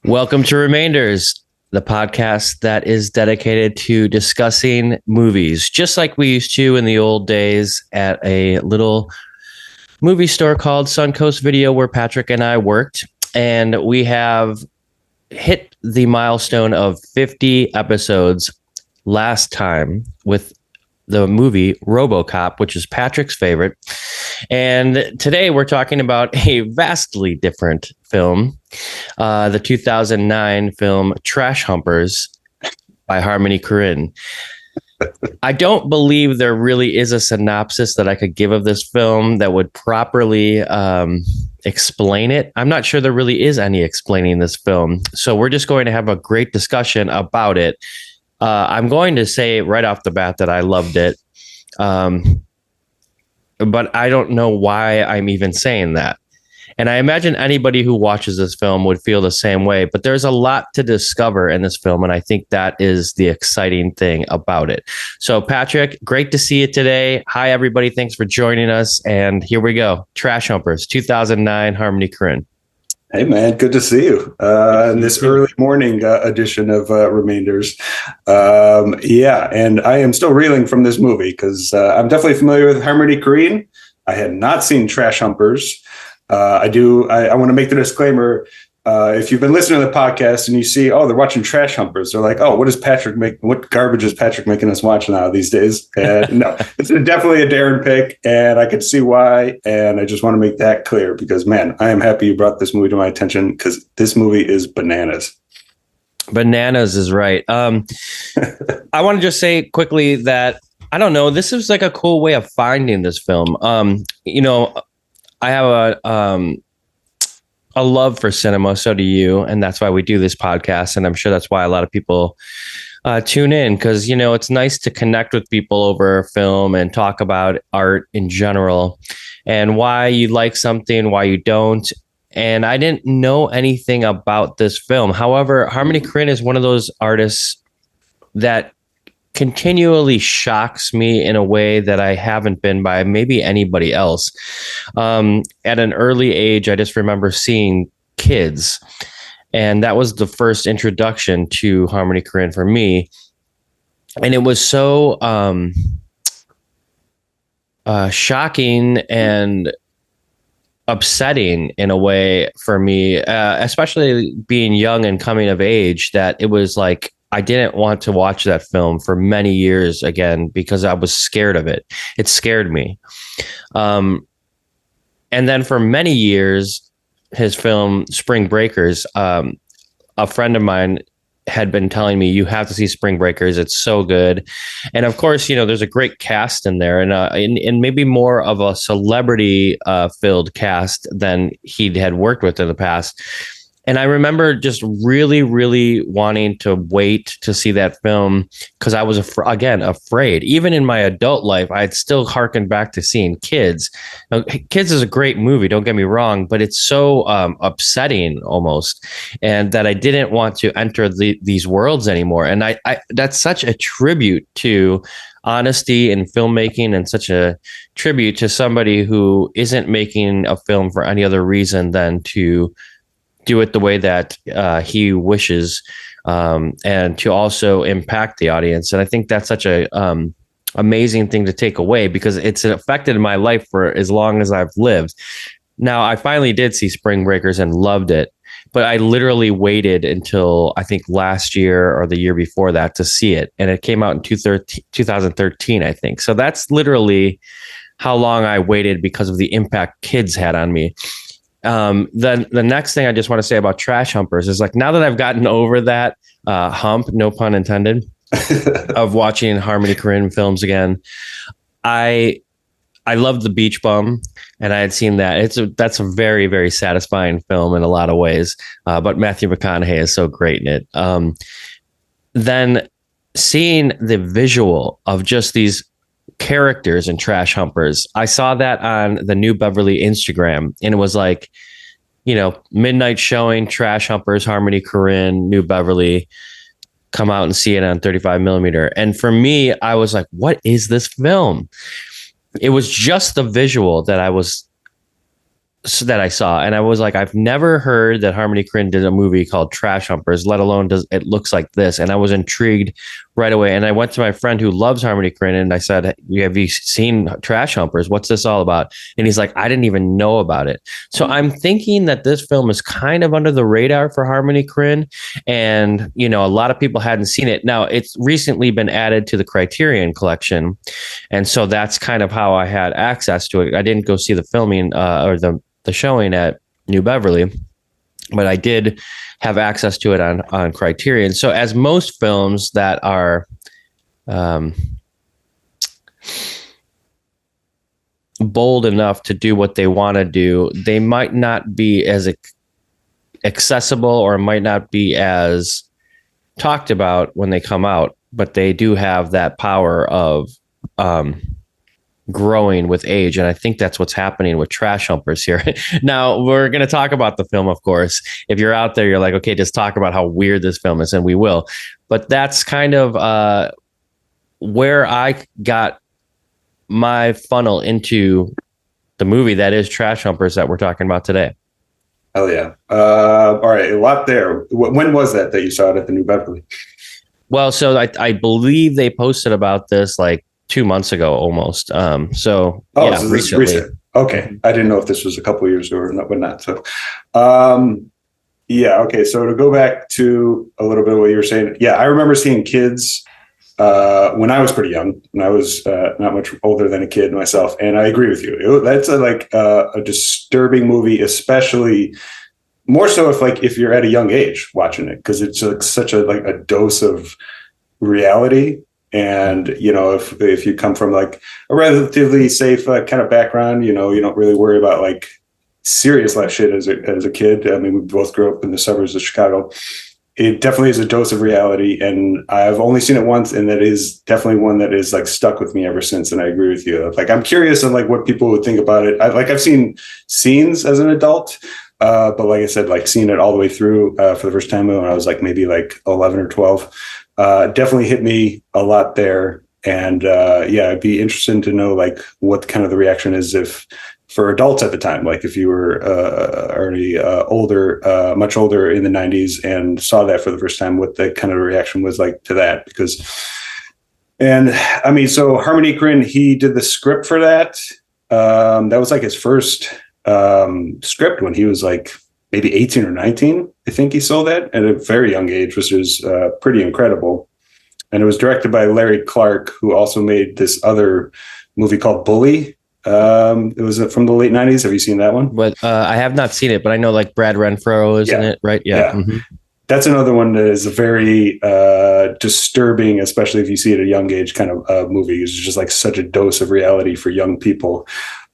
Welcome to Remainders, the podcast that is dedicated to discussing movies, just like we used to in the old days at a little movie store called Suncoast Video, where Patrick and I worked. And we have hit the milestone of 50 episodes last time with the movie RoboCop, which is Patrick's favorite. And today we're talking about a vastly different film, the 2009 film Trash Humpers by Harmony Korine. I don't believe there really is a synopsis that I could give of this film that would properly explain it. I'm not sure there really is any explaining this film. So we're just going to have a great discussion about it. I'm going to say right off the bat that I loved it. But I don't know why I'm even saying that. And I imagine anybody who watches this film would feel the same way. But there's a lot to discover in this film. And I think that is the exciting thing about it. So, Patrick, great to see you today. Hi, everybody. Thanks for joining us. And here we go. Trash Humpers, 2009, Harmony Korine. Hey, man, good to see you in this early morning edition of Remainders. And I am still reeling from this movie because I'm definitely familiar with Harmony Korine. I had not seen Trash Humpers. I want to make the disclaimer. If you've been listening to the podcast and you see, they're watching Trash Humpers, they're like, what garbage is Patrick making us watch now these days? And no, it's definitely a Darren pick, and I can see why. And I just want to make that clear because, man, I am happy you brought this movie to my attention because this movie is bananas. Bananas is right. I want to just say quickly that, I don't know, this is like a cool way of finding this film. I have a love for cinema. So do you. And that's why we do this podcast. And I'm sure that's why a lot of people tune in because, it's nice to connect with people over film and talk about art in general and why you like something, why you don't. And I didn't know anything about this film. However, Harmony Korine is one of those artists that continually shocks me in a way that I haven't been by maybe anybody else. At an early age, I just remember seeing Kids, and that was the first introduction to Harmony Korine for me. And it was so shocking and upsetting in a way for me, especially being young and coming of age, that it was like, I didn't want to watch that film for many years again because I was scared of it. It scared me. And then for many years, his film Spring Breakers, a friend of mine had been telling me, you have to see Spring Breakers. It's so good. And of course, there's a great cast in there and maybe more of a celebrity filled cast than he had worked with in the past. And I remember just really, really wanting to wait to see that film because I was, afraid. Even in my adult life, I'd still harken back to seeing Kids. Now, Kids is a great movie, don't get me wrong, but it's so upsetting almost, and that I didn't want to enter these worlds anymore. And I that's such a tribute to honesty in filmmaking and such a tribute to somebody who isn't making a film for any other reason than to do it the way that he wishes, and to also impact the audience. And I think that's such a amazing thing to take away because it's affected my life for as long as I've lived. Now, I finally did see Spring Breakers and loved it, but I literally waited until I think last year or the year before that to see it. And it came out in 2013, I think. So that's literally how long I waited because of the impact Kids had on me. The next thing I just want to say about Trash Humpers is, like, now that I've gotten over that hump, no pun intended, of watching Harmony Korine films again, I love The Beach Bum, and I had seen that. That's a very, very satisfying film in a lot of ways. But Matthew McConaughey is so great in it. Then seeing the visual of just these characters in Trash Humpers, I saw that on the New Beverly Instagram, and it was like, midnight showing, Trash Humpers, Harmony Korine, New Beverly, come out and see it on 35 millimeter. And for me, I was like, what is this film? It was just the visual that I was that I saw, and I was like, I've never heard that Harmony Korine did a movie called Trash Humpers, let alone does it looks like this. And I was intrigued right away. And I went to my friend who loves Harmony Korine, and I said, "Have you seen Trash Humpers? What's this all about?" And he's like, "I didn't even know about it." So I'm thinking that this film is kind of under the radar for Harmony Korine, and a lot of people hadn't seen it. Now it's recently been added to the Criterion collection, and so that's kind of how I had access to it. I didn't go see the filming or the showing at New Beverly, but I did have access to it on Criterion. So as most films that are bold enough to do what they want to do, they might not be as accessible or might not be as talked about when they come out, but they do have that power of growing with age. And I think that's what's happening with Trash Humpers here. Now, we're going to talk about the film, of course. If you're out there, you're like, okay, just talk about how weird this film is, and we will. But that's kind of where I got my funnel into the movie that is Trash Humpers that we're talking about today. Oh, yeah. All right, a lot there. When was that you saw it at the New Beverly? Well, so I believe they posted about this like 2 months ago almost. So this recent. Okay. I didn't know if this was a couple of years ago or not. So, okay. So to go back to a little bit of what you were saying. Yeah. I remember seeing kids when I was pretty young, when I was not much older than a kid myself. And I agree with you. That's a disturbing movie, especially more so if you're at a young age watching it, because it's such a dose of reality. And, if you come from like a relatively safe kind of background, you don't really worry about like serious life shit as a kid. I mean, we both grew up in the suburbs of Chicago. It definitely is a dose of reality. And I've only seen it once. And that is definitely one that is like stuck with me ever since. And I agree with you. Like, I'm curious on like what people would think about it. I've seen scenes as an adult. But like I said, like seeing it all the way through for the first time when I was like maybe like 11 or 12. Definitely hit me a lot there. And I'd be interested to know like what kind of the reaction is for adults at the time, like if you were already much older in the 90s and saw that for the first time, what the kind of reaction was like to that. So Harmony Korine, he did the script for that. That was like his first script when he was like maybe 18 or 19. I think he saw that at a very young age, which is pretty incredible. And it was directed by Larry Clark, who also made this other movie called Bully. It was from the late 90s. Have you seen that one? But I have not seen it, but I know like Brad Renfro is in it, right? Yeah. Mm-hmm. That's another one that is a very disturbing, especially if you see it at a young age kind of movie. It's just like such a dose of reality for young people.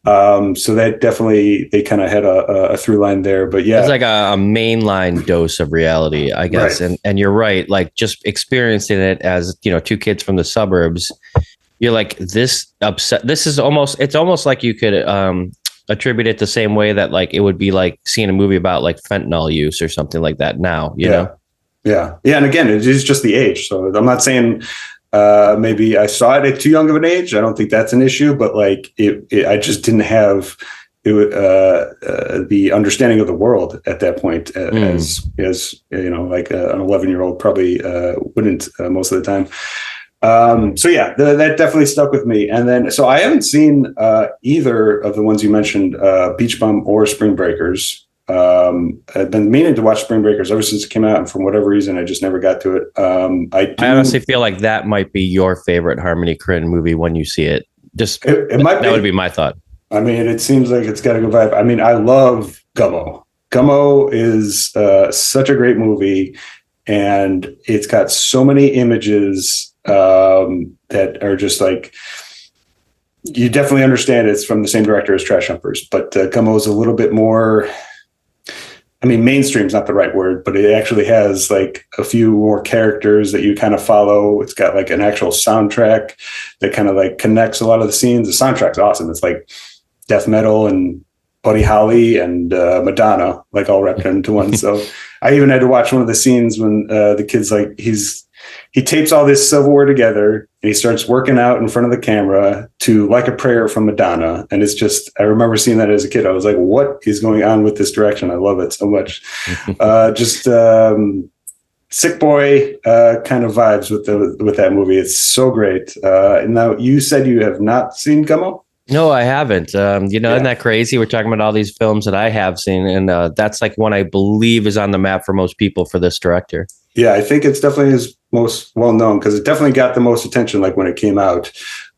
So that definitely, they kind of had a through line there, but yeah, it's like a mainline dose of reality, I guess. Right. And you're right. Like just experiencing it as, two kids from the suburbs, you're like this upset. It's almost like you could, attribute it the same way that like, it would be like seeing a movie about like fentanyl use or something like that now, you know? Yeah. Yeah. And again, it is just the age. So I'm not saying, maybe I saw it at too young of an age. I don't think that's an issue, but like I just didn't have the understanding of the world at that point as like an 11-year-old probably wouldn't most of the time. That definitely stuck with me. And then, so I haven't seen either of the ones you mentioned, Beach Bum or Spring Breakers. I've been meaning to watch Spring Breakers ever since it came out, and for whatever reason, I just never got to it. I honestly feel like that might be your favorite Harmony Korine movie when you see it. Just it might that would be my thought. I mean, it seems like it's got a good vibe. I mean, I love Gummo. Gummo is such a great movie, and it's got so many images that are just like, you definitely understand it's from the same director as Trash Humpers, but Gummo is a little bit more, I mean, mainstream's not the right word, but it actually has like a few more characters that you kind of follow. It's got like an actual soundtrack that kind of like connects a lot of the scenes. The soundtrack's awesome. It's like death metal and Buddy Holly and Madonna, like all wrapped into one. So I even had to watch one of the scenes when the kid's like, he's he tapes all this silverware together and he starts working out in front of the camera to Like a Prayer from Madonna. And it's just, I remember seeing that as a kid. I was like, what is going on with this direction? I love it so much. Sick boy kind of vibes with that movie. It's so great. Now, you said you have not seen Gummo? No, I haven't. Isn't that crazy? We're talking about all these films that I have seen, and that's like one I believe is on the map for most people for this director. Yeah, I think it's definitely his most well-known because it definitely got the most attention like when it came out,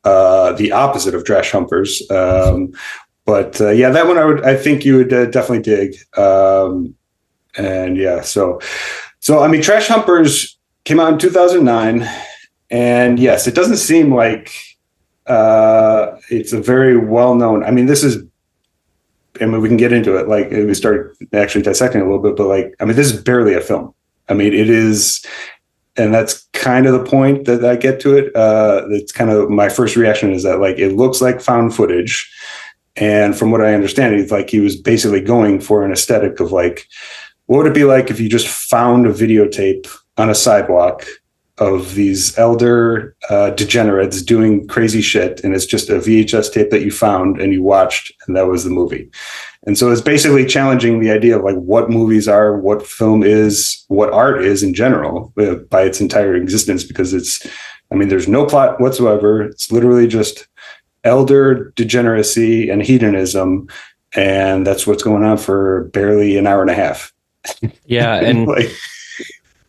the opposite of Trash Humpers. But that one I think you would definitely dig. So I mean, Trash Humpers came out in 2009, and yes, it doesn't seem like it's a very well-known. I mean, we can get into it. Like we start actually dissecting a little bit, but like, I mean, this is barely a film. I mean, it is, and that's kind of the point that I get to it. It's kind of my first reaction is that like, it looks like found footage. And from what I understand, it's like he was basically going for an aesthetic of like, what would it be like if you just found a videotape on a sidewalk of these elder degenerates doing crazy shit, and it's just a VHS tape that you found and you watched, and that was the movie. And so it's basically challenging the idea of like what movies are, what film is, what art is in general by its entire existence, because there's no plot whatsoever. It's literally just elder degeneracy and hedonism, and that's what's going on for barely an hour and a half. Yeah, and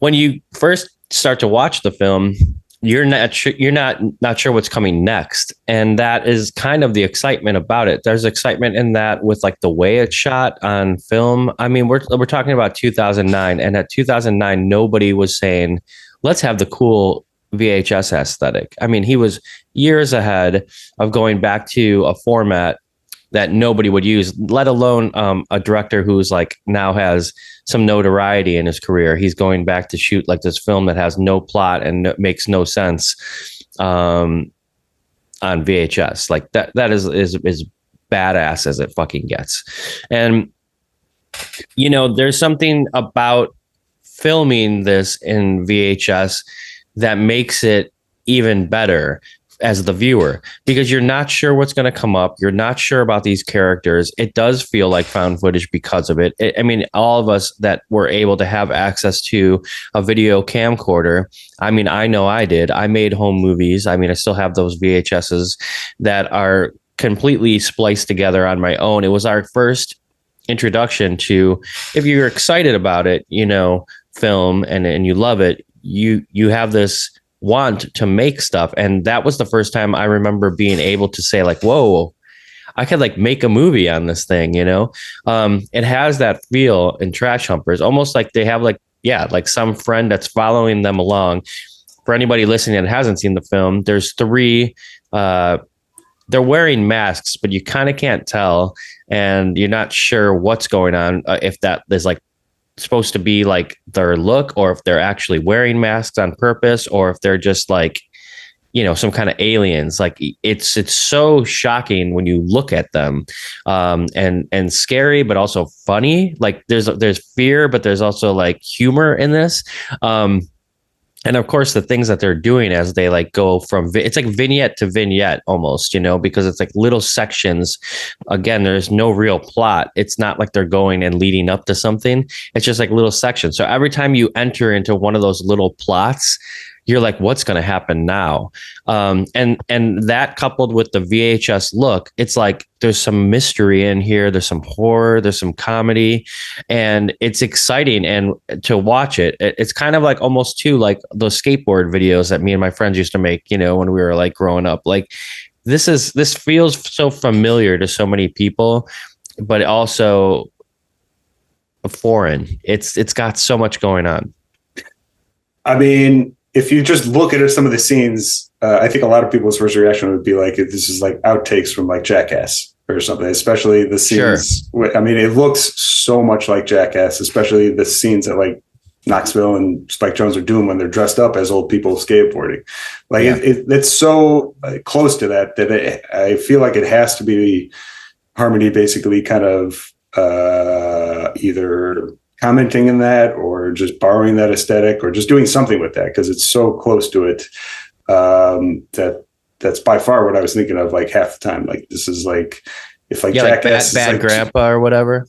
when you first start to watch the film, you're not sure what's coming next, and that is kind of the excitement about it. There's excitement in that with like the way it's shot on film. I mean, we're talking about 2009, and at 2009, nobody was saying, "Let's have the cool VHS aesthetic." I mean, he was years ahead of going back to a format that nobody would use, let alone a director who's like now has some notoriety in his career. He's going back to shoot like this film that has no plot and makes no sense on VHS. Like that is badass as it fucking gets. And there's something about filming this in VHS that makes it even better as the viewer, because you're not sure what's going to come up. You're not sure about these characters. It does feel like found footage because of it. I mean, all of us that were able to have access to a video camcorder. I mean, I know I did. I made home movies. I mean, I still have those VHSs that are completely spliced together on my own. It was our first introduction to, if you're excited about it, film and you love it, you have this want to make stuff. And that was the first time I remember being able to say like, whoa, I could like make a movie on this thing. It has that feel in Trash Humpers, almost like they have like some friend that's following them along. For anybody listening that hasn't seen the film, there's three, they're wearing masks, but you kind of can't tell, and you're not sure what's going on, if that is like supposed to be like their look, or if they're actually wearing masks on purpose, or if they're just like some kind of aliens. Like it's so shocking when you look at them, and scary, but also funny. Like there's fear, but there's also like humor in this. And of course, the things that they're doing as they like go from it's like vignette to vignette almost, because it's like little sections. Again, there's no real plot. It's not like they're going and leading up to something. It's just like little sections. So every time you enter into one of those little plots, you're like, what's going to happen now? And that coupled with the VHS look, it's like there's some mystery in here. There's some horror. There's some comedy, and it's exciting. And to watch it, it's kind of like almost too like those skateboard videos that me and my friends used to make, when we were like growing up. Like this feels so familiar to so many people, but also foreign. It's got so much going on. I mean, if you just look at some of the scenes, I think a lot of people's first reaction would be like, this is like outtakes from like Jackass or something, especially the scenes. Sure. I mean, it looks so much like Jackass, especially the scenes that like Knoxville and Spike Jonze are doing when they're dressed up as old people skateboarding. Like it's so close to that I feel like it has to be Harmony basically kind of either commenting in that, or just borrowing that aesthetic, or just doing something with that, because it's so close to it. That's by far what I was thinking of, like, half the time. Like, this is like, if like Jackass, like bad like, grandpa or whatever.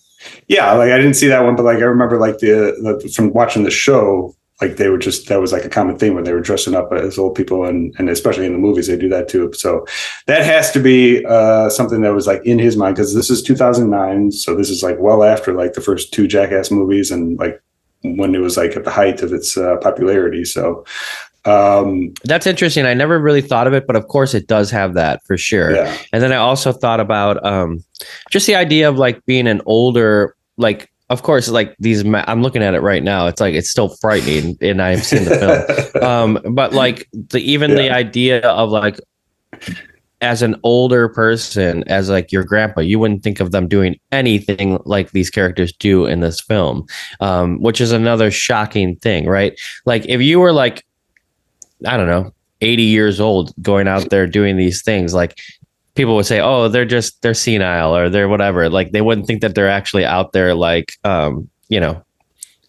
Yeah, like I didn't see that one, but like I remember like the from watching the show, like they were just, that was like a common thing when they were dressing up as old people, and especially in the movies they do that too. So that has to be something that was like in his mind, because this is 2009, so this is like well after like the first two Jackass movies, and like when it was like at the height of its popularity. So that's interesting. I never really thought of it, but of course it does have that for sure. Yeah. And then I also thought about just the idea of like being an older, like, of course, like these, I'm looking at it right now. It's like, it's still frightening, and I've seen the film. But like the idea of like, as an older person, as like your grandpa, you wouldn't think of them doing anything like these characters do in this film, which is another shocking thing, right? Like if you were like, I don't know, 80 years old going out there doing these things, like people would say, oh, they're senile, or they're whatever. Like they wouldn't think that they're actually out there, like,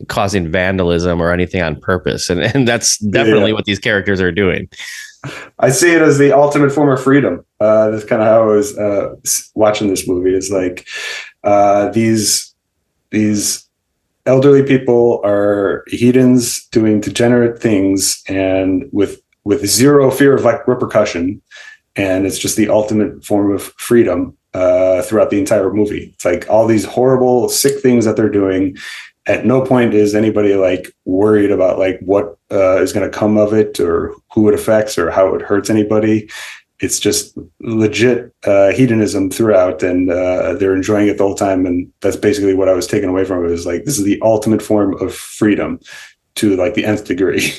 causing vandalism or anything on purpose. And that's definitely what these characters are doing. I see it as the ultimate form of freedom. That's kind of how I was watching this movie. Is like these elderly people are heathens doing degenerate things, and with zero fear of like repercussion, and it's just the ultimate form of freedom throughout the entire movie. It's like all these horrible, sick things that they're doing. At no point is anybody like worried about like what is going to come of it, or who it affects, or how it hurts anybody. It's just legit hedonism throughout, and they're enjoying it the whole time. And that's basically what I was taking away from it, is like, this is the ultimate form of freedom to like the nth degree.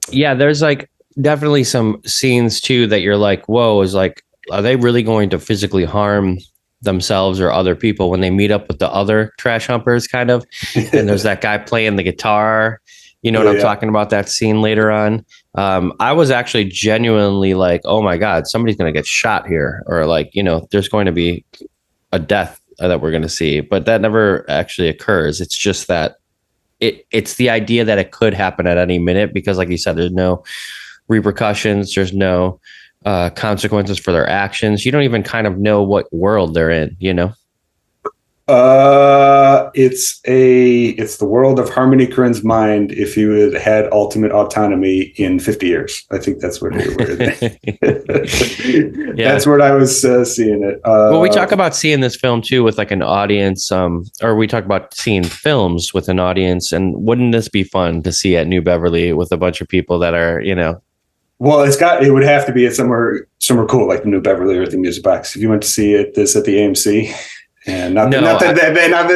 Yeah, there's like definitely some scenes too that you're like, whoa, is like, are they really going to physically harm themselves or other people when they meet up with the other trash humpers, kind of? And there's that guy playing the guitar. You know what I'm talking about, that scene later on. I was actually genuinely like, oh my God, somebody's going to get shot here, or like, there's going to be a death that we're going to see, but that never actually occurs. It's just that it's the idea that it could happen at any minute, because like you said, there's no repercussions. There's no consequences for their actions. You don't even kind of know what world they're in, It's the world of Harmony Korine's mind if you had ultimate autonomy in 50 years. I think that's what it was. That's what I was seeing it. Well, we talk about seeing this film too with like an audience, or we talk about seeing films with an audience. And wouldn't this be fun to see at New Beverly with a bunch of people that are, Well, it would have to be at somewhere cool, like the New Beverly or at the Music Box. If you went to see this at the AMC, and not that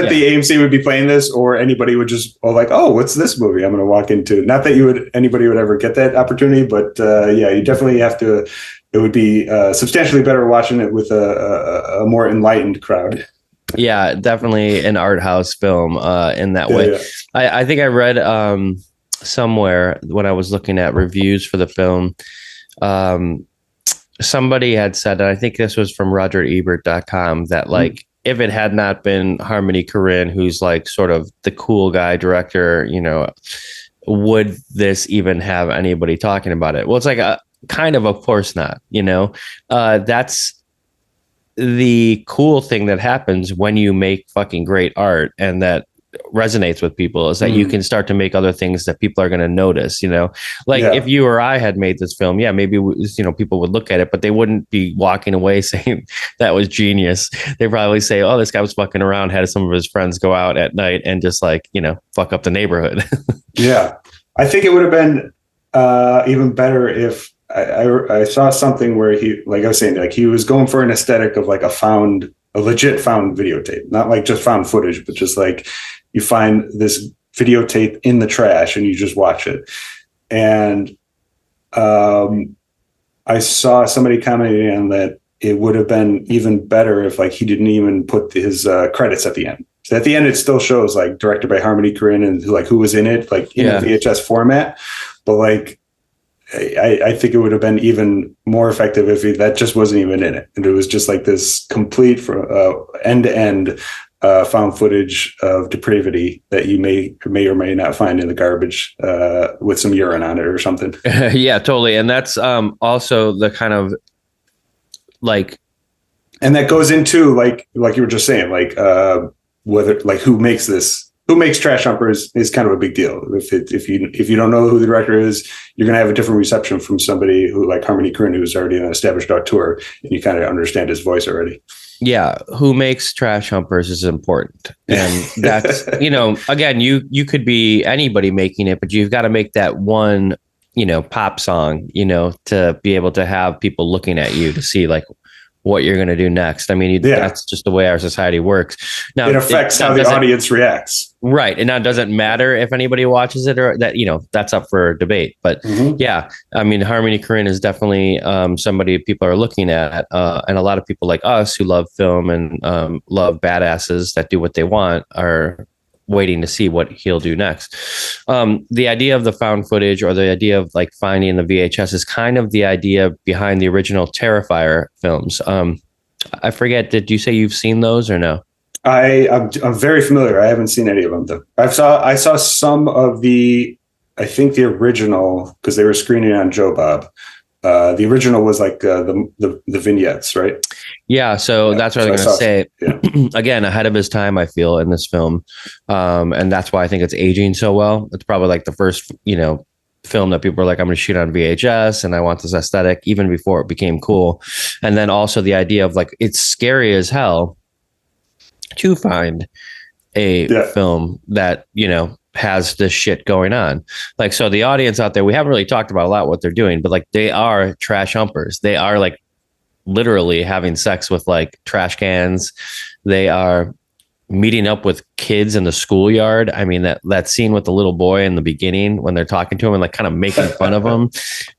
the AMC would be playing this, or anybody would just like, oh, what's this movie I'm going to walk into? Not that anybody would ever get that opportunity, but you definitely have to. It would be substantially better watching it with a more enlightened crowd. Yeah, definitely an art house film in that way. Yeah. I think I read somewhere when I was looking at reviews for the film, somebody had said, and I think this was from RogerEbert.com, that like, if it had not been Harmony Korine, who's like sort of the cool guy director, would this even have anybody talking about it? Well, it's like kind of course not, that's the cool thing that happens when you make fucking great art, and that resonates with people, is that you can start to make other things that people are going to notice, if you or I had made this film, maybe people would look at it, but they wouldn't be walking away saying that was genius. They probably say, oh, this guy was fucking around, had some of his friends go out at night and just like, fuck up the neighborhood. Yeah, I think it would have been even better if I saw something where he, like I was saying, like he was going for an aesthetic of like a legit found videotape, not like just found footage, but just like you find this videotape in the trash and you just watch it. And I saw somebody commenting on that it would have been even better if like he didn't even put his credits at the end. So at the end, it still shows like directed by Harmony Korine and like who was in it, like in a VHS format. But like, I think it would have been even more effective if that just wasn't even in it. And it was just like this complete end to end found footage of depravity that you may or may not find in the garbage with some urine on it or something. Yeah, totally. And that's also the kind of like, and that goes into like you were just saying, like whether like who makes Trash Humpers is kind of a big deal. If you don't know who the director is, you're going to have a different reception from somebody who like Harmony Korine, who's already an established auteur, and you kind of understand his voice already. Yeah, who makes Trash Humpers is important. And that's, again, you could be anybody making it, but you've got to make that one, pop song, to be able to have people looking at you to see like what you're going to do next. I mean, that's just the way our society works. Now, it affects how the audience reacts. Right. And now it doesn't matter if anybody watches it or that, that's up for debate. But yeah, I mean, Harmony Korine is definitely somebody people are looking at. And a lot of people like us who love film and love badasses that do what they want are waiting to see what he'll do next. The idea of the found footage or the idea of like finding the VHS is kind of the idea behind the original Terrifier films. I forget, did you say you've seen those or no? I'm very familiar. I haven't seen any of them though. I saw some of the original, because they were screening on Joe Bob. The original was like the vignettes, right? Yeah, so that's what I was going to say. Yeah. Again, ahead of his time, I feel, in this film, and that's why I think it's aging so well. It's probably like the first, film that people are like, I'm going to shoot on VHS, and I want this aesthetic, even before it became cool. And then also the idea of like, it's scary as hell to find a film that has this shit going on. Like, so the audience out there, we haven't really talked about a lot what they're doing, but like they are trash humpers. They are like literally having sex with like trash cans. They are meeting up with kids in the schoolyard. I mean, that scene with the little boy in the beginning when they're talking to him and like kind of making fun of him.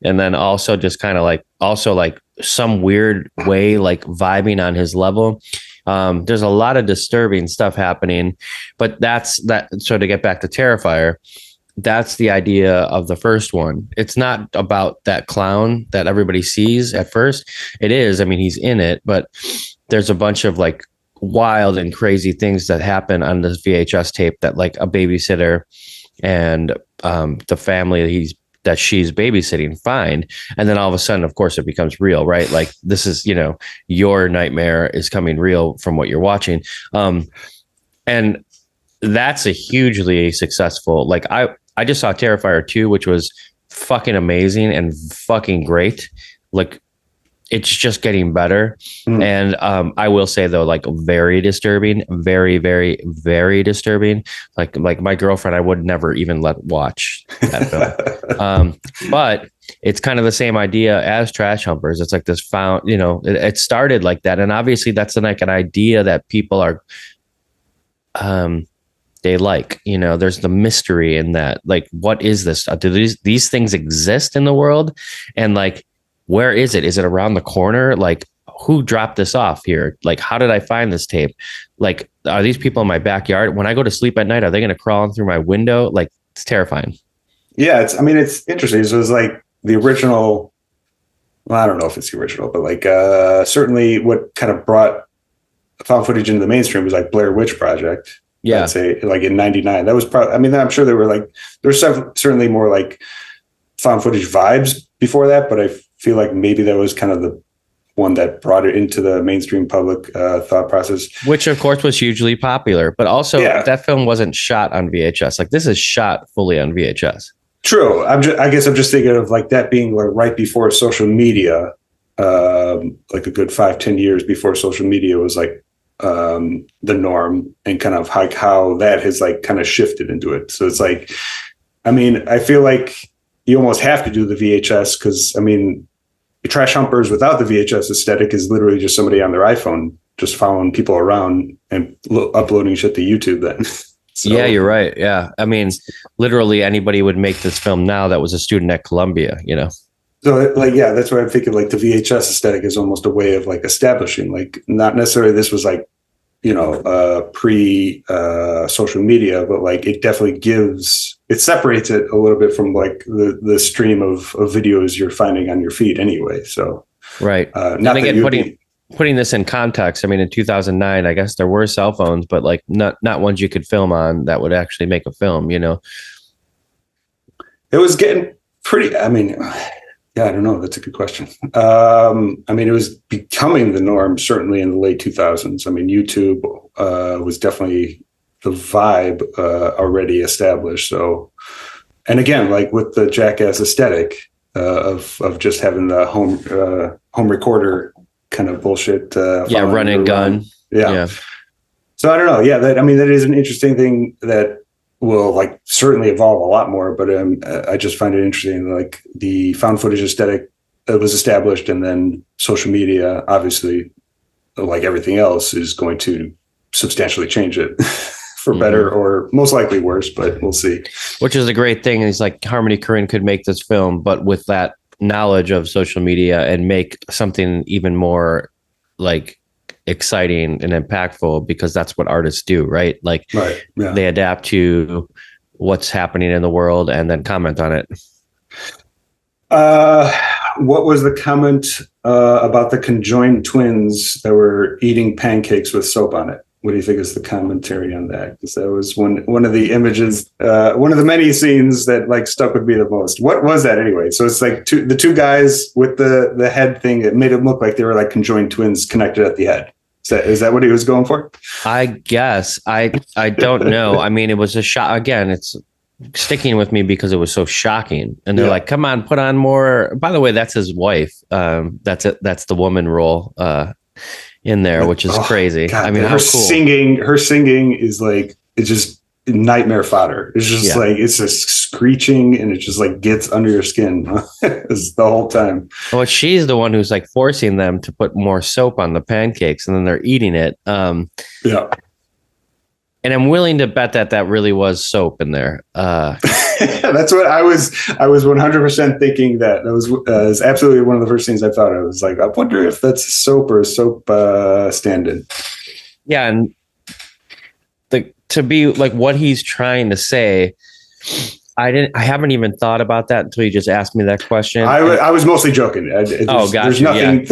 And then also just kind of like some weird way, like vibing on his level. There's a lot of disturbing stuff happening, but that's that. So to get back to Terrifier, that's the idea of the first one. It's not about that clown that everybody sees at first. It is. I mean, he's in it, but there's a bunch of like wild and crazy things that happen on this VHS tape that like a babysitter and the family that she's babysitting find. And then all of a sudden, of course, it becomes real, right? Like this is, your nightmare is coming real from what you're watching. And that's a hugely successful, like I just saw Terrifier 2, which was fucking amazing and fucking great. Like it's just getting better. And I will say though, like very disturbing, very, very, very disturbing. Like my girlfriend, I would never even let watch that film. But it's kind of the same idea as Trash Humpers. It's like this found, it started like that. And obviously that's like an idea that people are, they like, there's the mystery in that. Like, what is this? Do these things exist in the world? And like, where is it? Is it around the corner? Like, who dropped this off here? Like, how did I find this tape? Like, are these people in my backyard? When I go to sleep at night, are they going to crawl in through my window? Like, it's terrifying. Yeah, it's interesting. So it was like the original. Well, I don't know if it's the original, but like certainly what kind of brought found footage into the mainstream was like Blair Witch Project. Yeah, I'd say like in '99. That was probably. I mean, I'm sure there's certainly more like found footage vibes before that, but I feel like maybe that was kind of the one that brought it into the mainstream public thought process. Which, of course, was hugely popular. But also, that film wasn't shot on VHS. Like, this is shot fully on VHS. True. I guess I'm just thinking of like that being like right before social media, like a good 5-10 years before social media was like the norm, and kind of like how that has like kind of shifted into it. So it's like, I mean, I feel like you almost have to do the VHS because, I mean, Trash Humpers without the VHS aesthetic is literally just somebody on their iPhone just following people around and uploading shit to YouTube then. So, yeah, you're right. Yeah. I mean, literally anybody would make this film now that was a student at Columbia, So like, yeah, that's what I'm thinking. Like the VHS aesthetic is almost a way of like establishing, like not necessarily this was like, pre social media, but like it definitely separates it a little bit from like the stream of videos you're finding on your feed anyway. So right. not that putting this in context, I mean, in 2009, I guess there were cell phones, but like not ones you could film on that would actually make a film, you know? It was getting pretty, I mean, yeah, I don't know. That's a good question. I mean, it was becoming the norm, certainly in the late 2000s. I mean, YouTube was definitely the vibe already established. So, and again, like with the Jackass aesthetic of just having the home recorder kind of bullshit. Run and gun. Yeah. So I don't know. Yeah, that is an interesting thing that will like certainly evolve a lot more, but I just find it interesting, like the found footage aesthetic that was established, and then social media, obviously, like everything else, is going to substantially change it for better or most likely worse, but we'll see. Which is a great thing. It's like Harmony Korine could make this film, but with that knowledge of social media, and make something even more like exciting and impactful, because that's what artists do, right? Like they adapt to what's happening in the world and then comment on it. What was the comment about the conjoined twins that were eating pancakes with soap on it? What do you think is the commentary on that? Because that was one of the images, one of the many scenes that like stuck with me the most. What was that anyway? So it's like the two guys with the head thing. It made them look like they were like conjoined twins connected at the head. Is that what he was going for? I guess. I don't know. I mean, it was a shock. Again, it's sticking with me because it was so shocking. And they're like, come on, put on more. By the way, that's his wife. That's it. That's the woman role in there, which is crazy. God, I mean, how cool. Her singing is like, it's just nightmare fodder. It's just like, it's just screeching, and it just like gets under your skin the whole time. Well, she's the one who's like forcing them to put more soap on the pancakes, and then they're eating it. And I'm willing to bet that really was soap in there. That's what I was 100% thinking. That was absolutely one of the first things I thought. I was like, I wonder if that's soap or soap stand-in. Yeah, and to be like what he's trying to say, I haven't even thought about that until you just asked me that question. I was mostly joking. There's nothing.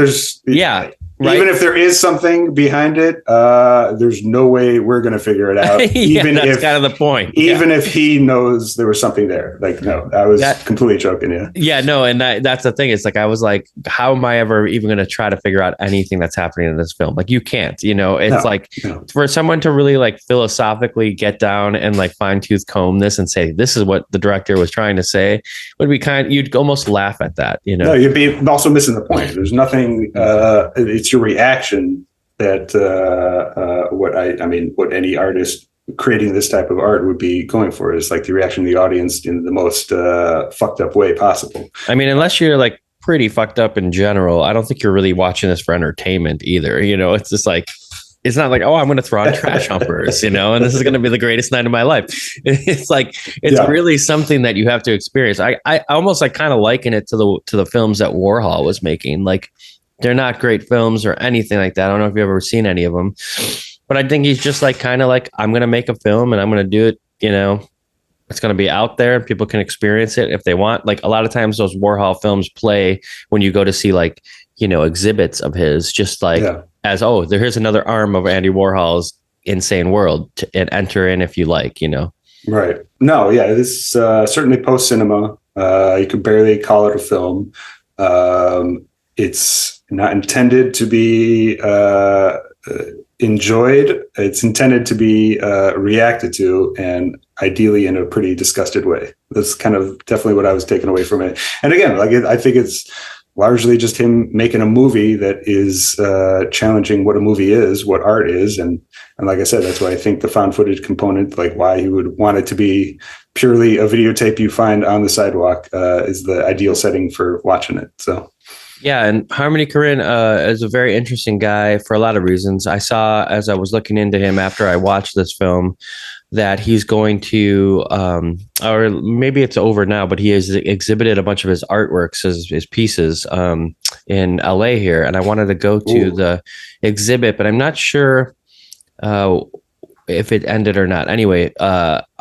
Yeah. Right? Even if there is something behind it, there's no way we're going to figure it out. That's kind of the point. Even if he knows there was something there. Like, no, I was completely joking. Yeah. Yeah, no. And that's the thing. It's like, I was like, how am I ever even going to try to figure out anything that's happening in this film? Like, you can't, it's for someone to really like philosophically get down and like fine tooth comb this and say, this is what the director was trying to say, would be you'd almost laugh at that, No, you'd be also missing the point. There's nothing, it's your reaction that what any artist creating this type of art would be going for, is like the reaction of the audience in the most fucked up way possible. I mean, unless you're like pretty fucked up in general, I don't think you're really watching this for entertainment either. It's just like, it's not like, oh, I'm going to throw on Trash Humpers, and this is going to be the greatest night of my life. It's like, it's really something that you have to experience. I almost like kind of liken it to the films that Warhol was making. Like, they're not great films or anything like that. I don't know if you've ever seen any of them, but I think he's just like, kind of like, I'm going to make a film and I'm going to do it. It's going to be out there and people can experience it if they want. Like, a lot of times those Warhol films play when you go to see like, exhibits of his, just like as, oh, here's another arm of Andy Warhol's insane world and enter in if you like, Right. No. Yeah. This certainly post cinema. You could barely call it a film. It's not intended to be enjoyed. It's intended to be reacted to, and ideally in a pretty disgusted way. That's kind of definitely what I was taking away from it. And again, like I think it's largely just him making a movie that is challenging what a movie is, what art is. And like I said, that's why I think the found footage component, like why he would want it to be purely a videotape you find on the sidewalk, is the ideal setting for watching it. So. Yeah, and Harmony Korine is a very interesting guy for a lot of reasons. I saw, as I was looking into him after I watched this film, that he's going to, or maybe it's over now, but he has exhibited a bunch of his artworks, his pieces in LA here. And I wanted to go to the exhibit, but I'm not sure if it ended or not. Anyway,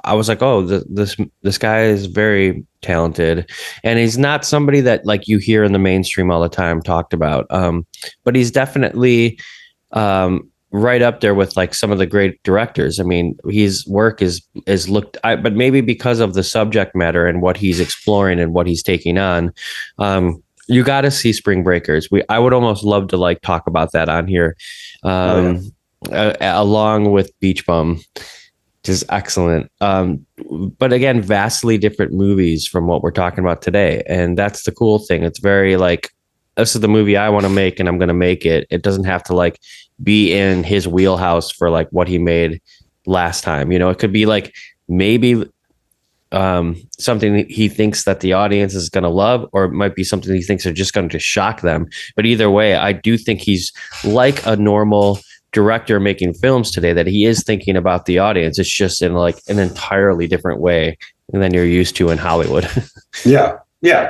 I was like, oh, this guy is very talented, and he's not somebody that like you hear in the mainstream all the time talked about. But he's definitely right up there with like some of the great directors. I mean, his work is but maybe because of the subject matter and what he's exploring and what he's taking on. You got to see Spring Breakers. I would almost love to like talk about that on here, along with Beach Bum, which is excellent. But again, vastly different movies from what we're talking about today, and that's the cool thing. It's very like, this is the movie I want to make, and I'm going to make it. It doesn't have to like be in his wheelhouse for like what he made last time. You know, it could be like maybe something that he thinks that the audience is going to love, or it might be something he thinks are just going to shock them. But either way, I do think he's like a normal director making films today, that he is thinking about the audience. It's just in like an entirely different way than you're used to in Hollywood. Yeah,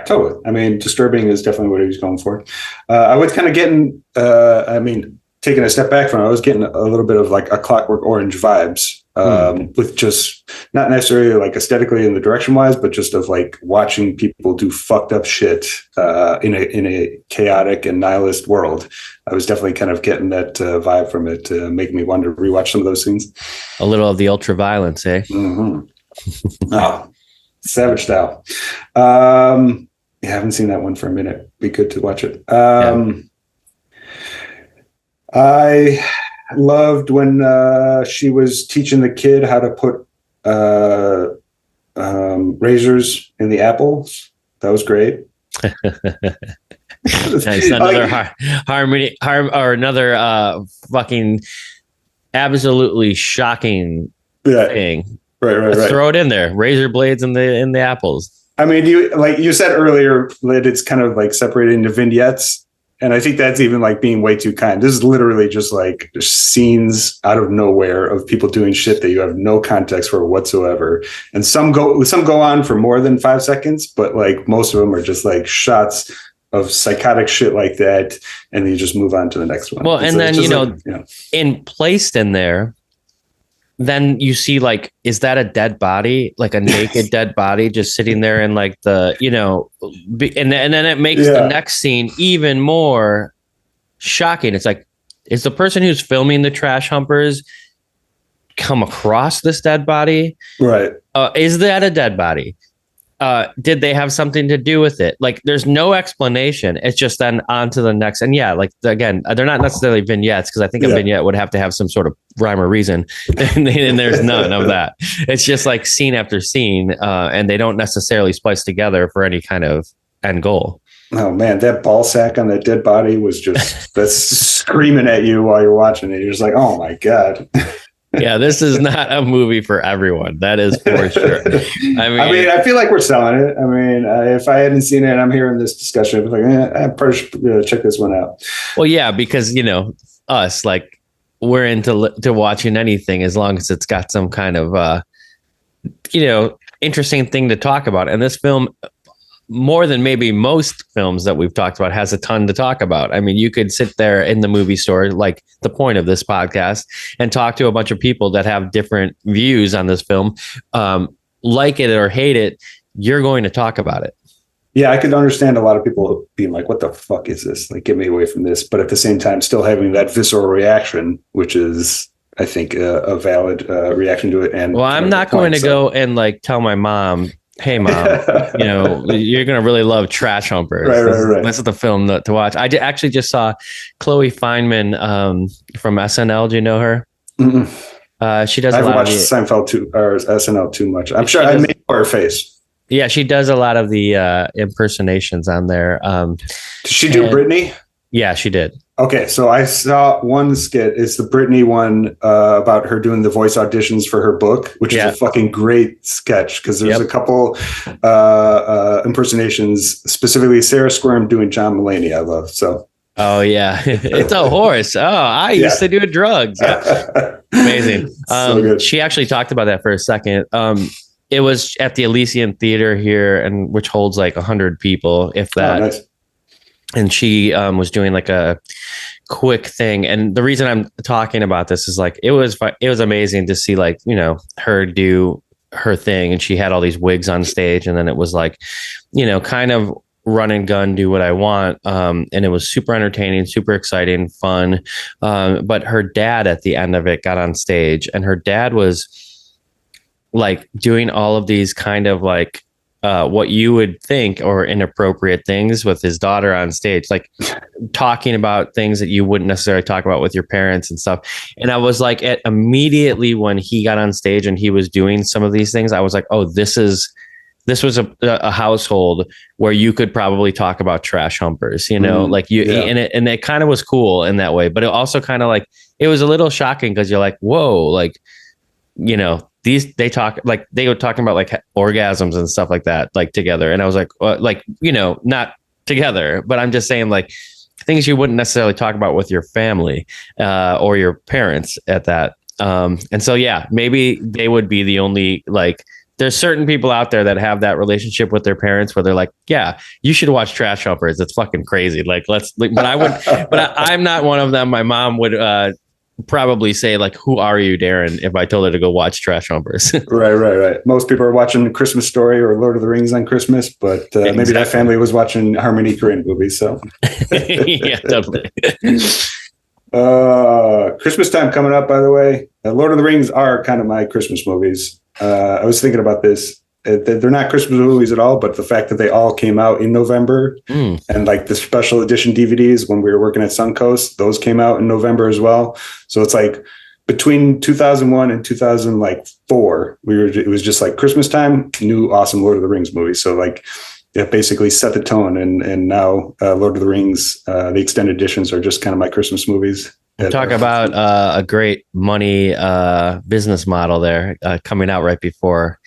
totally. I mean, disturbing is definitely what he was going for. I was kind of getting, taking a step back from it, I was getting a little bit of like a Clockwork Orange vibes, with just not necessarily like aesthetically in the direction wise, but just of like watching people do fucked up shit in a chaotic and nihilist world. I was definitely kind of getting that vibe from it, making me want to rewatch some of those scenes. A little of the ultra violence, eh? Mm-hmm. Oh, savage style. I haven't seen that one for a minute. Be good to watch it. I loved when she was teaching the kid how to put razors in the apples. That was great. Nice. Another harmony, or another fucking absolutely shocking thing. Right. Throw it in there. Razor blades in the apples. I mean, you said earlier that it's kind of like separated into vignettes. And I think that's even like being way too kind. This is literally just like scenes out of nowhere of people doing shit that you have no context for whatsoever. And some go on for more than 5 seconds, but like most of them are just like shots of psychotic shit like that. And then you just move on to the next one. Well, and then, placed in there, then you see like, is that a dead body? Like a naked dead body just sitting there in like the, and then it makes the next scene even more shocking. It's like, is the person who's filming the Trash Humpers come across this dead body? Right. Is that a dead body? Did they have something to do with it? Like, there's no explanation. It's just then on to the next. And again, they're not necessarily vignettes, because I think a vignette would have to have some sort of rhyme or reason. and there's none of that. It's just like scene after scene, and they don't necessarily splice together for any kind of end goal. Oh man, that ball sack on that dead body was just that's screaming at you while you're watching it. You're just like, oh my God. Yeah, this is not a movie for everyone. That is for sure. I mean, I feel like we're selling it. I mean, if I hadn't seen it and I'm hearing this discussion, I'd be like, I probably should check this one out. Well, yeah, because, us, like, we're into watching anything as long as it's got some kind of, interesting thing to talk about. And this film, more than maybe most films that we've talked about, has a ton to talk about. I mean, you could sit there in the movie store, like the point of this podcast, and talk to a bunch of people that have different views on this film. Like it or hate it, you're going to talk about it. Yeah, I could understand a lot of people being like, what the fuck is this? Like, get me away from this. But at the same time, still having that visceral reaction, which is, I think, a valid reaction to it. And well, I'm not going to go and like tell my mom, hey mom, you're gonna really love Trash Humpers. Right. This is the film to watch. I actually just saw Chloe Fineman from SNL. Do you know her? Mm-mm. She does. I haven't watched Seinfeld or SNL too much. I'm sure I made her face. Yeah, she does a lot of the impersonations on there. Did she do Britney? Yeah, she did. Okay, so I saw one skit. It's the Britney one about her doing the voice auditions for her book, which is a fucking great sketch, because there's a couple impersonations, specifically Sarah Squirm doing John Mulaney. I love so. Oh yeah, it's a horse. Oh, I used to do drugs. Yeah. Amazing. So good. She actually talked about that for a second. It was at the Elysian Theater here, and which holds like 100 people, if that. Oh, nice. And she was doing like a quick thing. And the reason I'm talking about this is like, it was amazing to see, like, her do her thing, and she had all these wigs on stage, and then it was like, kind of run and gun, do what I want. And it was super entertaining, super exciting, fun. But her dad at the end of it got on stage, and her dad was like doing all of these kind of like what you would think or inappropriate things with his daughter on stage, like talking about things that you wouldn't necessarily talk about with your parents and stuff. And I was like, immediately when he got on stage and he was doing some of these things, I was like, oh, this was a household where you could probably talk about Trash Humpers, like you, Yeah. and it kind of was cool in that way, but it also kind of like, it was a little shocking because you're like, whoa, like, they talk like they were talking about like orgasms and stuff like that, like together. And I was like, not together, but I'm just saying like things you wouldn't necessarily talk about with your family or your parents at that. And so, yeah, maybe they would be the only, like, there's certain people out there that have that relationship with their parents where they're like, yeah, you should watch Trash Humpers. It's fucking crazy. Like, but I would, I'm not one of them. My mom would, probably say like, who are you, Darren, if I told her to go watch Trash Humpers. Right. Most people are watching Christmas Story or Lord of the Rings on Christmas, but Exactly. Maybe that family was watching Harmony Korine movies. So yeah, totally. Christmas time coming up, by the way. Lord of the Rings are kind of my Christmas movies. I was thinking about this. They're not Christmas movies at all, but the fact that they all came out in November and like the special edition DVDs when we were working at Suncoast, those came out in November as well. So it's like between 2001 and 2004, it was just like Christmas time, new awesome Lord of the Rings movie. So like it basically set the tone. And now Lord of the Rings, the extended editions are just kind of my Christmas movies. Talk about a great money business model there coming out right before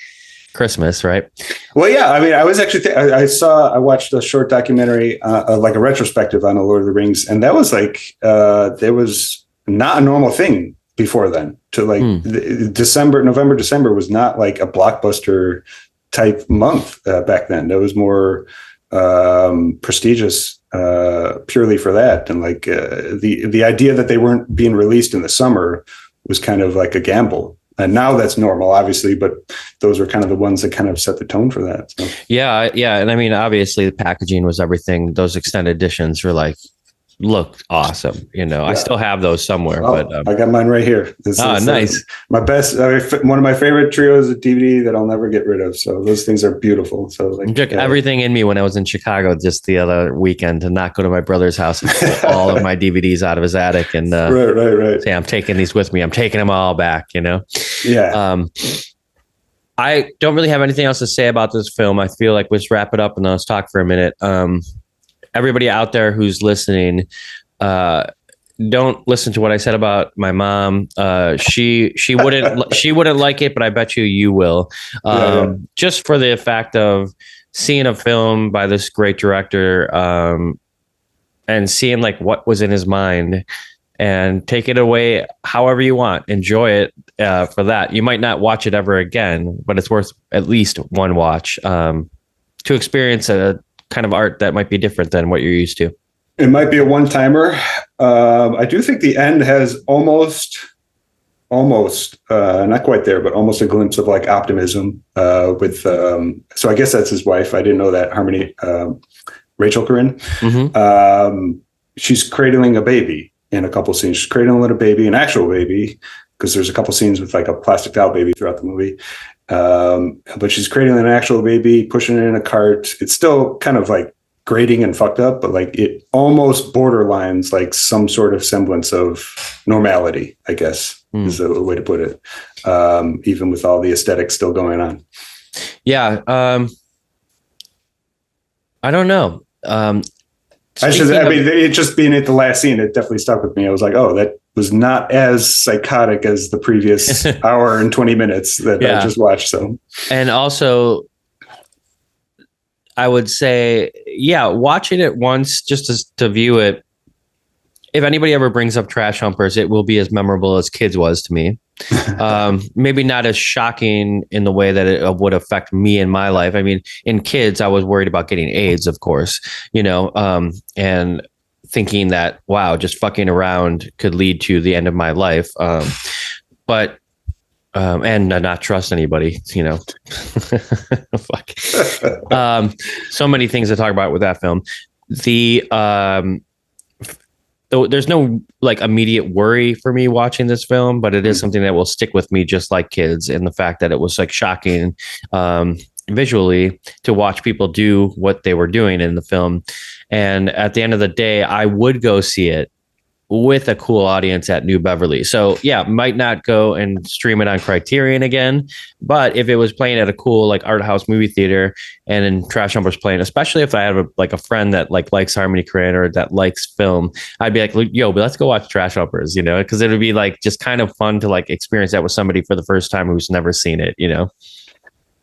Christmas, right? Well, yeah. I mean, I was actually I watched a short documentary, like a retrospective on the Lord of the Rings, and that was like there was not a normal thing before then. To like November, December was not like a blockbuster type month back then. There was more prestigious purely for that, and like the idea that they weren't being released in the summer was kind of like a gamble. And now that's normal, obviously, but those were kind of the ones that kind of set the tone for that. So. Yeah. And I mean, obviously the packaging was everything. Those extended editions were like, looked awesome. I still have those somewhere. But I got mine right here. Nice. My best, one of my favorite trios of DVD that I'll never get rid of. So those things are beautiful. So like, it took everything in me when I was in Chicago just the other weekend to not go to my brother's house and pull all of my DVDs out of his attic and right. say, I'm taking these with me. I'm taking them all back, Yeah. I don't really have anything else to say about this film. I feel like let's wrap it up and let's talk for a minute. Everybody out there who's listening, don't listen to what I said about my mom. She wouldn't like it, but I bet you will. Just for the fact of seeing a film by this great director and seeing like what was in his mind, and take it away however you want. Enjoy it for that. You might not watch it ever again, but it's worth at least one watch to experience a kind of art that might be different than what you're used to. It might be a one-timer. I do think the end has almost not quite there, but almost a glimpse of like optimism with. So I guess that's his wife. I didn't know that. Harmony, Rachel Korine. Mm-hmm. She's cradling a baby in a couple scenes. She's cradling a baby, an actual baby, because there's a couple scenes with like a plastic doll baby throughout the movie. But she's cradling an actual baby, pushing it in a cart. It's still kind of like grating and fucked up, but like it almost borderlines like some sort of semblance of normality, I guess is a way to put it. Even with all the aesthetics still going on. Yeah. I don't know. It just being at the last scene, it definitely stuck with me. I was like, oh, that was not as psychotic as the previous hour and 20 minutes that I just watched. So, and also I would say, watching it once just to view it. If anybody ever brings up Trash Humpers, it will be as memorable as Kids was to me. Maybe not as shocking in the way that it would affect me in my life. I mean, in Kids, I was worried about getting AIDS, of course, and thinking that, wow, just fucking around could lead to the end of my life. But and not trust anybody, fuck. So many things to talk about with that film. There's no like immediate worry for me watching this film, but it is something that will stick with me, just like kids, in the fact that it was like shocking visually to watch people do what they were doing in the film. And at the end of the day, I would go see it with a cool audience at New Beverly. So yeah, might not go and stream it on Criterion again, but if it was playing at a cool like art house movie theater and then Trash Humpers playing, especially if I have a friend that like likes Harmony Korine or that likes film, I'd be like, yo, but let's go watch Trash Humpers, because it would be like just kind of fun to like experience that with somebody for the first time who's never seen it.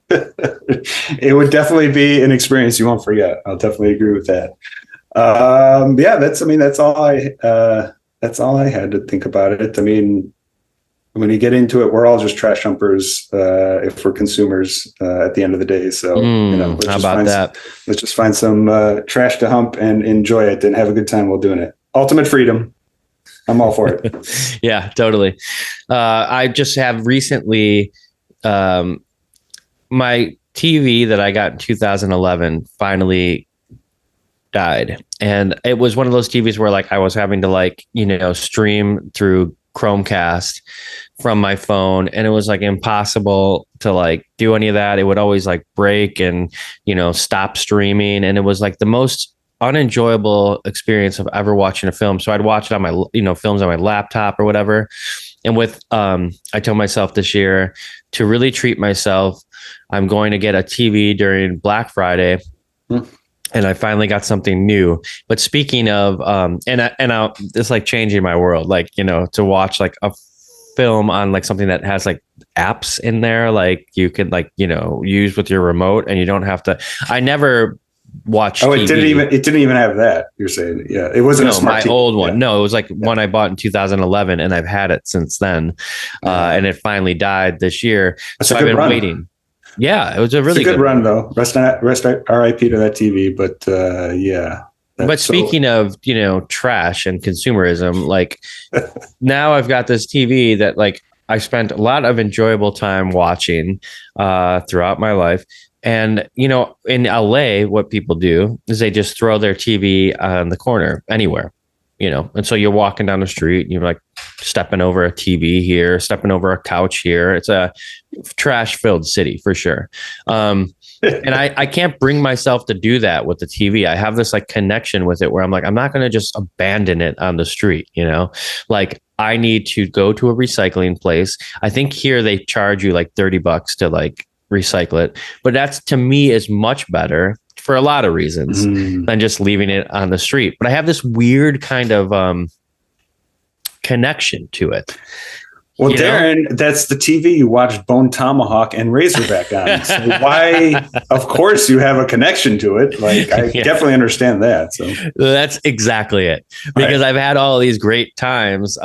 It would definitely be an experience you won't forget. I'll definitely agree with that. Yeah, that's all I had to think about it. I mean, when you get into it, we're all just trash humpers if we're consumers at the end of the day. So, let's just find some trash to hump and enjoy it and have a good time while doing it. Ultimate freedom. I'm all for it. Yeah, totally. I just have recently, my TV that I got in 2011 finally died, and it was one of those TVs where like I was having to like stream through Chromecast from my phone, and it was like impossible to like do any of that. It would always like break and stop streaming, and it was like the most unenjoyable experience of ever watching a film. So I'd watch it on my films on my laptop or whatever. And with I told myself this year to really treat myself, I'm going to get a TV during Black Friday. And I finally got something new. But speaking of, it's like changing my world, like, to watch like a film on like something that has like apps in there, like you could like, use with your remote, and you don't have to. I never watched. Oh, TV. It didn't even have that. You're saying, yeah, it wasn't a smart TV. Old one. Yeah. No, it was like one I bought in 2011, and I've had it since then. And it finally died this year. That's so I've been waiting. Yeah, it was a really good run though. Rest RIP to that TV. But yeah. But speaking of, trash and consumerism, like now I've got this TV that like I spent a lot of enjoyable time watching throughout my life. And, in LA, what people do is they just throw their TV on the corner anywhere, and so you're walking down the street and you're like stepping over a TV here, stepping over a couch here. It's a trash filled city for sure. And I can't bring myself to do that with the TV. I have this like connection with it where I'm like, I'm not going to just abandon it on the street, like I need to go to a recycling place. I think here they charge you like $30 to like recycle it, but that's to me is much better for a lot of reasons than just leaving it on the street. But I have this weird kind of connection to it. Well, Darren, that's the TV you watched Bone Tomahawk and Razorback on. So why, of course, you have a connection to it. Like, I definitely understand that. So that's exactly it. Because I've had all these great times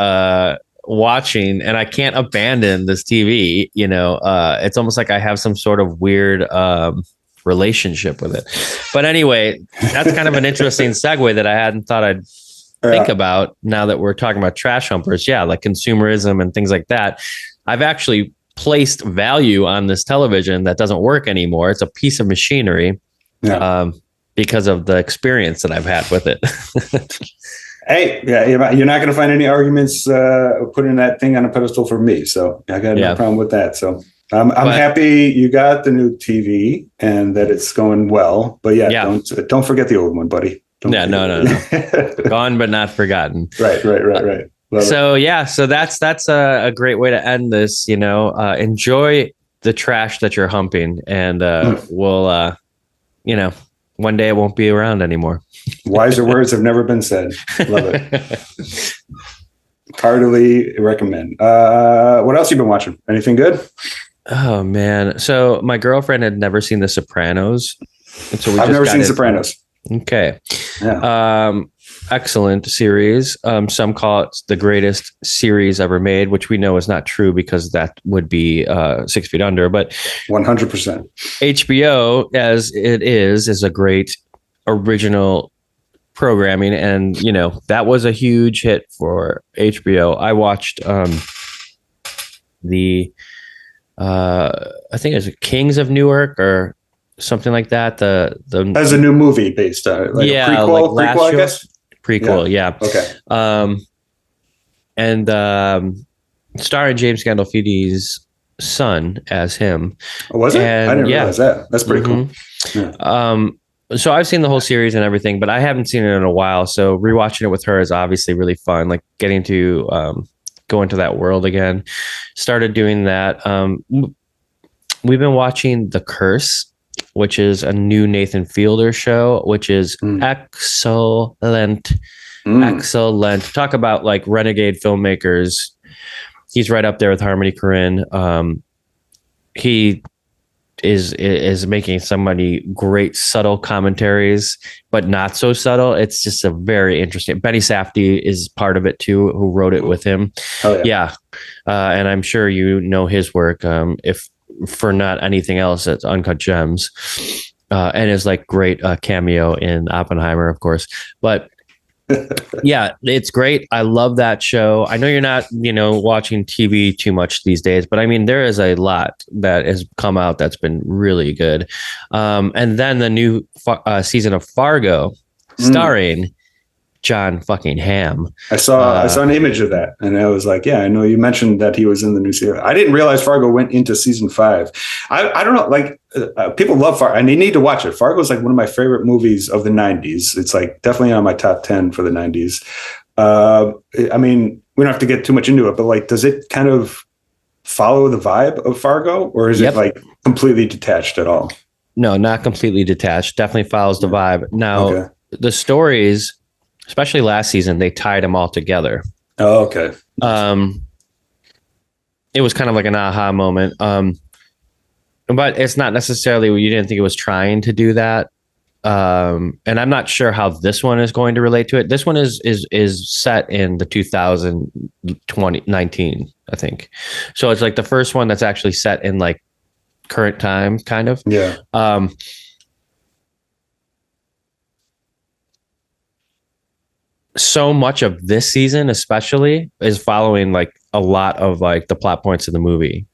watching, and I can't abandon this TV. It's almost like I have some sort of weird relationship with it. But anyway, that's kind of an interesting segue that I hadn't thought I'd think about now that we're talking about trash humpers. Yeah, like consumerism and things like that. I've actually placed value on this television that doesn't work anymore. It's a piece of machinery because of the experience that I've had with it. Hey, you're not going to find any arguments putting that thing on a pedestal for me. So I got no problem with that. So I'm happy you got the new TV and that it's going well. But don't forget the old one, buddy. No. Gone but not forgotten. Right. So that's a great way to end this. Enjoy the trash that you're humping, and we'll one day it won't be around anymore. Wiser words have never been said. Love it. Heartily recommend. What else you been watching? Anything good? Oh man. So my girlfriend had never seen The Sopranos. And so I've never seen Sopranos. Okay. Yeah. Excellent series. Some call it the greatest series ever made, which we know is not true because that would be 6 Feet Under, but 100%. HBO as it is a great original programming. And, that was a huge hit for HBO. I watched the I think it's Kings of Newark or something like that. As a new movie based on it, like a prequel, I guess. Prequel, yeah. Okay. And starring James Gandolfini's son as him. Oh, was it? I didn't realize that. That's pretty cool. Yeah. So I've seen the whole series and everything, but I haven't seen it in a while. So rewatching it with her is obviously really fun. Like getting to go into that world again. Started doing that. We've been watching The Curse, which is a new Nathan Fielder show, which is excellent. Excellent. Talk about like renegade filmmakers. He's right up there with Harmony Korine. He is making so many great subtle commentaries, but not so subtle. It's just a very interesting. Benny Safdie is part of it too, who wrote it with him. Oh, yeah. And I'm sure you know his work. If for not anything else, it's Uncut Gems, and his like great cameo in Oppenheimer, of course. But yeah, it's great. I love that show. I know you're not, watching TV too much these days, but I mean, there is a lot that has come out that's been really good. And then the new season of Fargo, starring John fucking Hamm. I saw an image of that, and I was like, yeah, I know you mentioned that he was in the new season. I didn't realize Fargo went into season 5. I don't know, like people love Fargo, and they need to watch it. Fargo is like one of my favorite movies of the 90s. It's like definitely on my top 10 for the 90s. I mean, we don't have to get too much into it, but like, does it kind of follow the vibe of Fargo, or is it like completely detached at all? No, not completely detached. Definitely follows the vibe. Now, the stories, especially last season, they tied them all together. Oh, okay. It was kind of like an aha moment. But it's not necessarily, you didn't think it was trying to do that. And I'm not sure how this one is going to relate to it. This one is set in the 2019, I think. So it's like the first one that's actually set in like current time, kind of. Yeah. So much of this season especially is following like a lot of like the plot points of the movie.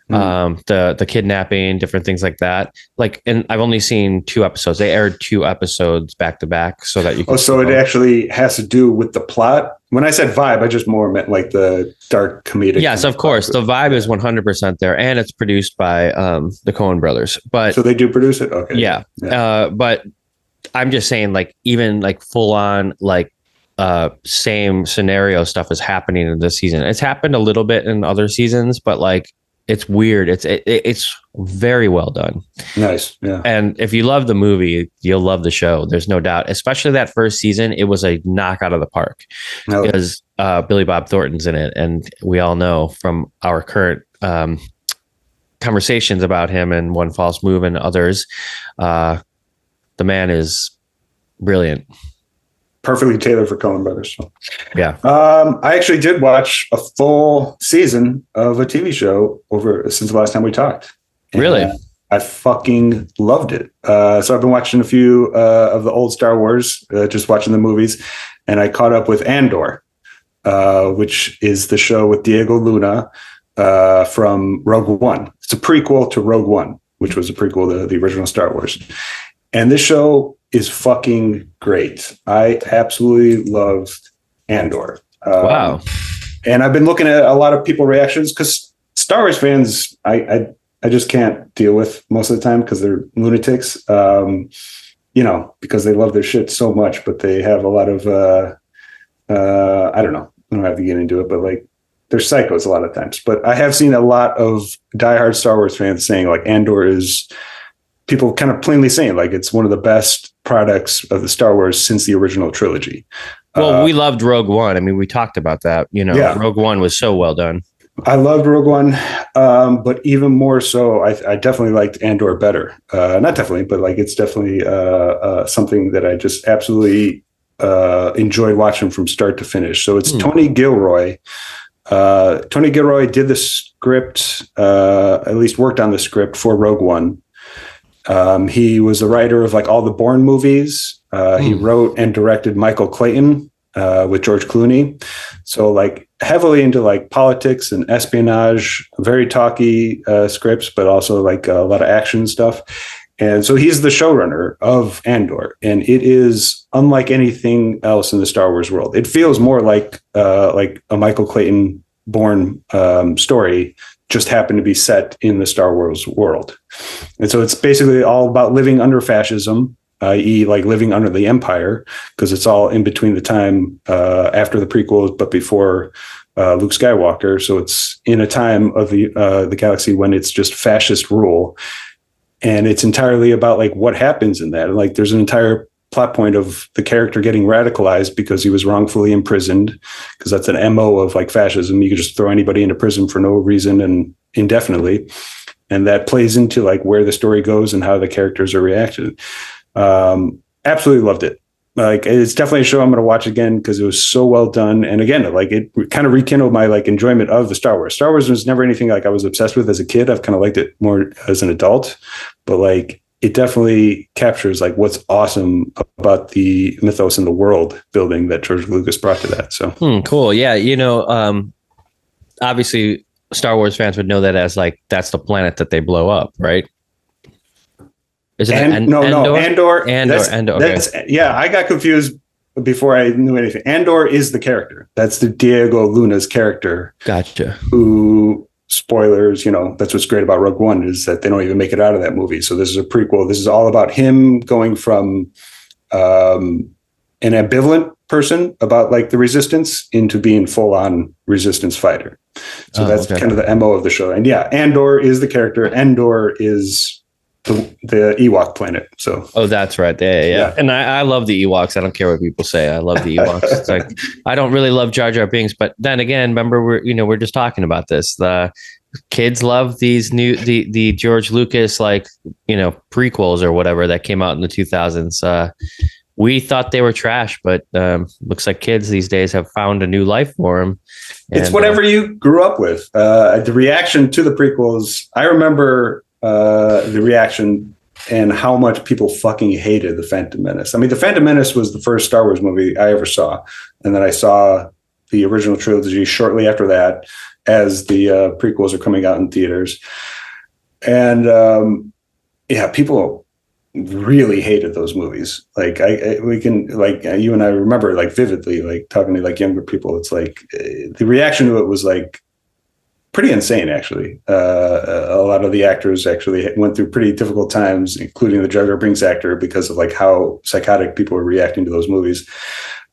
The kidnapping, different things like that. Like, and I've only seen 2 episodes. They aired 2 episodes back to back so that you can. Oh, so it actually has to do with the plot. When I said vibe, I just more meant like the dark comedic. Yes, of course. The vibe is 100% there, and it's produced by the Coen brothers. But so they do produce it. Okay. Yeah. But I'm just saying, like, even like full on like same scenario stuff is happening in this season. It's happened a little bit in other seasons, but like it's weird. It's very well done. Nice. Yeah. And if you love the movie, you'll love the show. There's no doubt. Especially that first season, it was a knock out of the park because Billy Bob Thornton's in it, and we all know from our current conversations about him and One False Move and others, the man is brilliant. Perfectly tailored for Coen Brothers. So. Yeah. I actually did watch a full season of a TV show since the last time we talked. Really? I fucking loved it. So I've been watching a few of the old Star Wars, just watching the movies, and I caught up with Andor, which is the show with Diego Luna from Rogue One. It's a prequel to Rogue One, which was a prequel to the original Star Wars. And this show is fucking great. I absolutely loved Andor. Wow. And I've been looking at a lot of people reactions because Star Wars fans, I just can't deal with most of the time because they're lunatics, because they love their shit so much, but they have a lot of, I don't know. I don't have to get into it, but like they're psychos a lot of times. But I have seen a lot of diehard Star Wars fans saying like Andor is, people kind of plainly saying like it's one of the best products of the Star Wars since the original trilogy. Well, we loved Rogue One. I mean, we talked about that. Rogue One was so well done. I loved Rogue One, but even more so, I definitely liked Andor better. Not definitely, but like it's definitely something that I just absolutely enjoyed watching from start to finish. So it's Tony Gilroy. Tony Gilroy did the script, at least worked on the script for Rogue One. He was the writer of like all the Bourne movies. He wrote and directed Michael Clayton with George Clooney. So like heavily into like politics and espionage, very talky scripts, but also like a lot of action stuff. And so he's the showrunner of Andor, and it is unlike anything else in the Star Wars world. It feels more like a Michael Clayton born story, just happened to be set in the Star Wars world. And so it's basically all about living under fascism, i.e. like living under the Empire, because it's all in between the time after the prequels, but before Luke Skywalker. So it's in a time of the galaxy when it's just fascist rule. And it's entirely about like what happens in that. And like there's an entire plot point of the character getting radicalized because he was wrongfully imprisoned, because that's an MO of like fascism. You could just throw anybody into prison for no reason and indefinitely. And that plays into like where the story goes and how the characters are reacted. Absolutely loved it. Like it's definitely a show I'm going to watch again because it was so well done. And again, like it kind of rekindled my like enjoyment of the Star Wars. Star Wars was never anything like I was obsessed with as a kid. I've kind of liked it more as an adult, but like it definitely captures like what's awesome about the mythos and the world building that George Lucas brought to that. So cool. Yeah. Obviously Star Wars fans would know that as like, that's the planet that they blow up, right? Is it Andor? Andor. Okay. Yeah, I got confused before I knew anything. Andor is the character. That's the Diego Luna's character. Gotcha. Who, spoilers, that's what's great about Rogue One is that they don't even make it out of that movie. So this is a prequel. This is all about him going from an ambivalent person about like the resistance into being full on resistance fighter. So that's kind of the MO of the show. And yeah, Andor is the character. Andor is the Ewok planet. So that's right. Yeah. And I love the Ewoks. I don't care what people say. I love the Ewoks. It's like I don't really love Jar Jar Binks, but then again, remember we're just talking about this. The kids love these the George Lucas prequels or whatever that came out in the 2000s. We thought they were trash, but looks like kids these days have found a new life for them. It's whatever you grew up with. The reaction to the prequels, I remember the reaction and how much people fucking hated The Phantom Menace. I mean, The Phantom Menace was the first Star Wars movie I ever saw. And then I saw the original trilogy shortly after that as the prequels are coming out in theaters. And people really hated those movies. Like we can like you and I remember like vividly, like talking to like younger people. It's like the reaction to it was like pretty insane, actually. A lot of the actors actually went through pretty difficult times, including the Jar Jar Binks actor, because of like how psychotic people were reacting to those movies.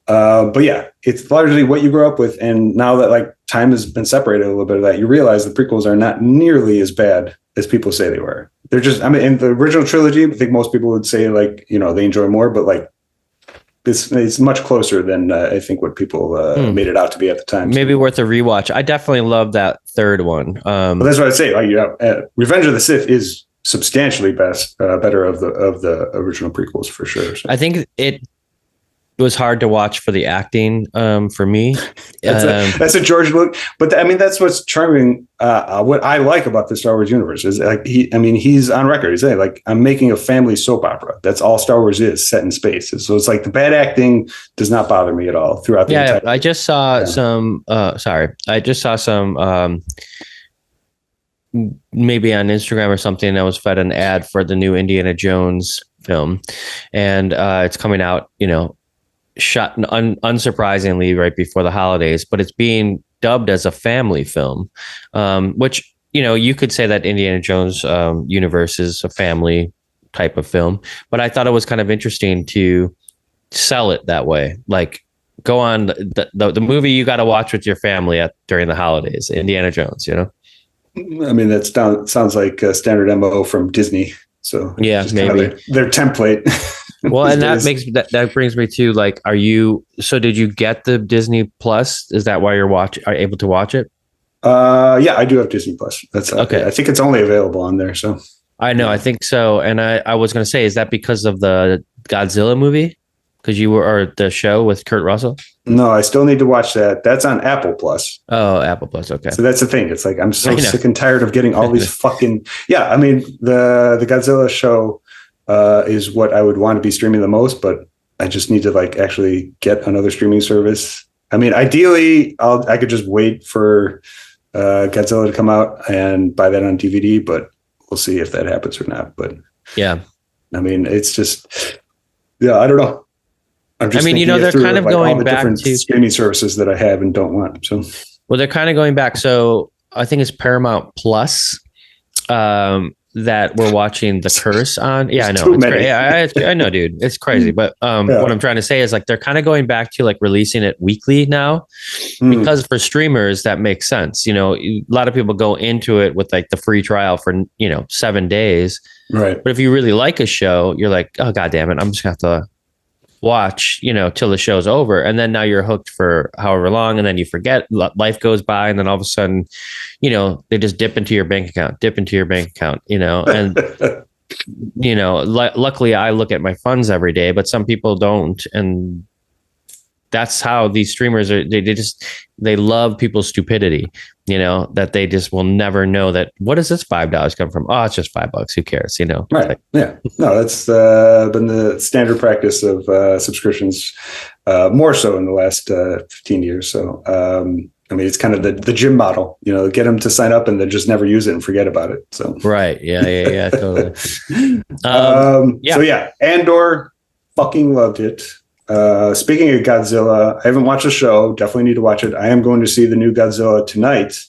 But yeah, it's largely what you grew up with. And now that like time has been separated a little bit of that, you realize the prequels are not nearly as bad as people say they were. They're just, I mean, in the original trilogy, I think most people would say like, they enjoy more, but like it's much closer than I think what people made it out to be at the time. Maybe worth a rewatch. I definitely love that third one. But that's what I'd say. Like, Revenge of the Sith is substantially better of the original prequels for sure. So. I think it was hard to watch for the acting for me. That's a George Lucas, but that's what's charming. What I like about the Star Wars universe is like he's on record. He's saying like, I'm making a family soap opera. That's all Star Wars is, set in space. So it's like the bad acting does not bother me at all throughout the entire. I just saw some. I just saw some. Maybe on Instagram or something. I was fed an ad for the new Indiana Jones film, and it's coming out. Shot unsurprisingly right before the holidays, but it's being dubbed as a family film, which you could say that Indiana Jones universe is a family type of film, but I thought it was kind of interesting to sell it that way. Like, go on the movie you got to watch with your family during the holidays, Indiana Jones. I mean, that sounds like a standard MO from Disney. So yeah, maybe their template. Well, and that brings me to like, did you get the Disney Plus? Is that why are able to watch it? Yeah, I do have Disney Plus. That's okay. I think it's only available on there. So I know, I think so. And I was going to say, is that because of the Godzilla movie? Because or the show with Kurt Russell? No, I still need to watch that. That's on Apple Plus. Oh, Apple Plus. Okay. So that's the thing. It's like, I'm so sick and tired of getting all these fucking, I mean, the Godzilla show is what I would want to be streaming the most, but I just need to like actually get another streaming service. I mean, ideally, I could just wait for Godzilla to come out and buy that on DVD, but we'll see if that happens or not. But yeah, I mean, it's just, yeah, I don't know. I'm just they're kind of going all the back different to streaming services that I have and don't want. So, well, they're kind of going back. So I think it's Paramount Plus that we're watching The Curse on. Yeah, I know. It's crazy. I know, dude. It's crazy. But what I'm trying to say is like they're kind of going back to like releasing it weekly now because for streamers that makes sense. A lot of people go into it with like the free trial for 7 days. Right. But if you really like a show, you're like, oh god damn it, I'm just gonna have to watch till the show's over, and then now you're hooked for however long, and then you forget, life goes by, and then all of a sudden they just dip into your bank account and luckily I look at my funds every day, but some people don't, and that's how these streamers are. They love people's stupidity, that they just will never know that, what does this $5 come from? Oh, it's just $5. Who cares? Right. Like, yeah. No, that's been the standard practice of subscriptions, more so in the last 15 years. So, I mean, it's kind of the gym model, get them to sign up and then just never use it and forget about it. So, right. Yeah. Totally. So yeah, Andor, fucking loved it. Speaking of Godzilla, I haven't watched the show. Definitely need to watch it. I am going to see the new Godzilla tonight.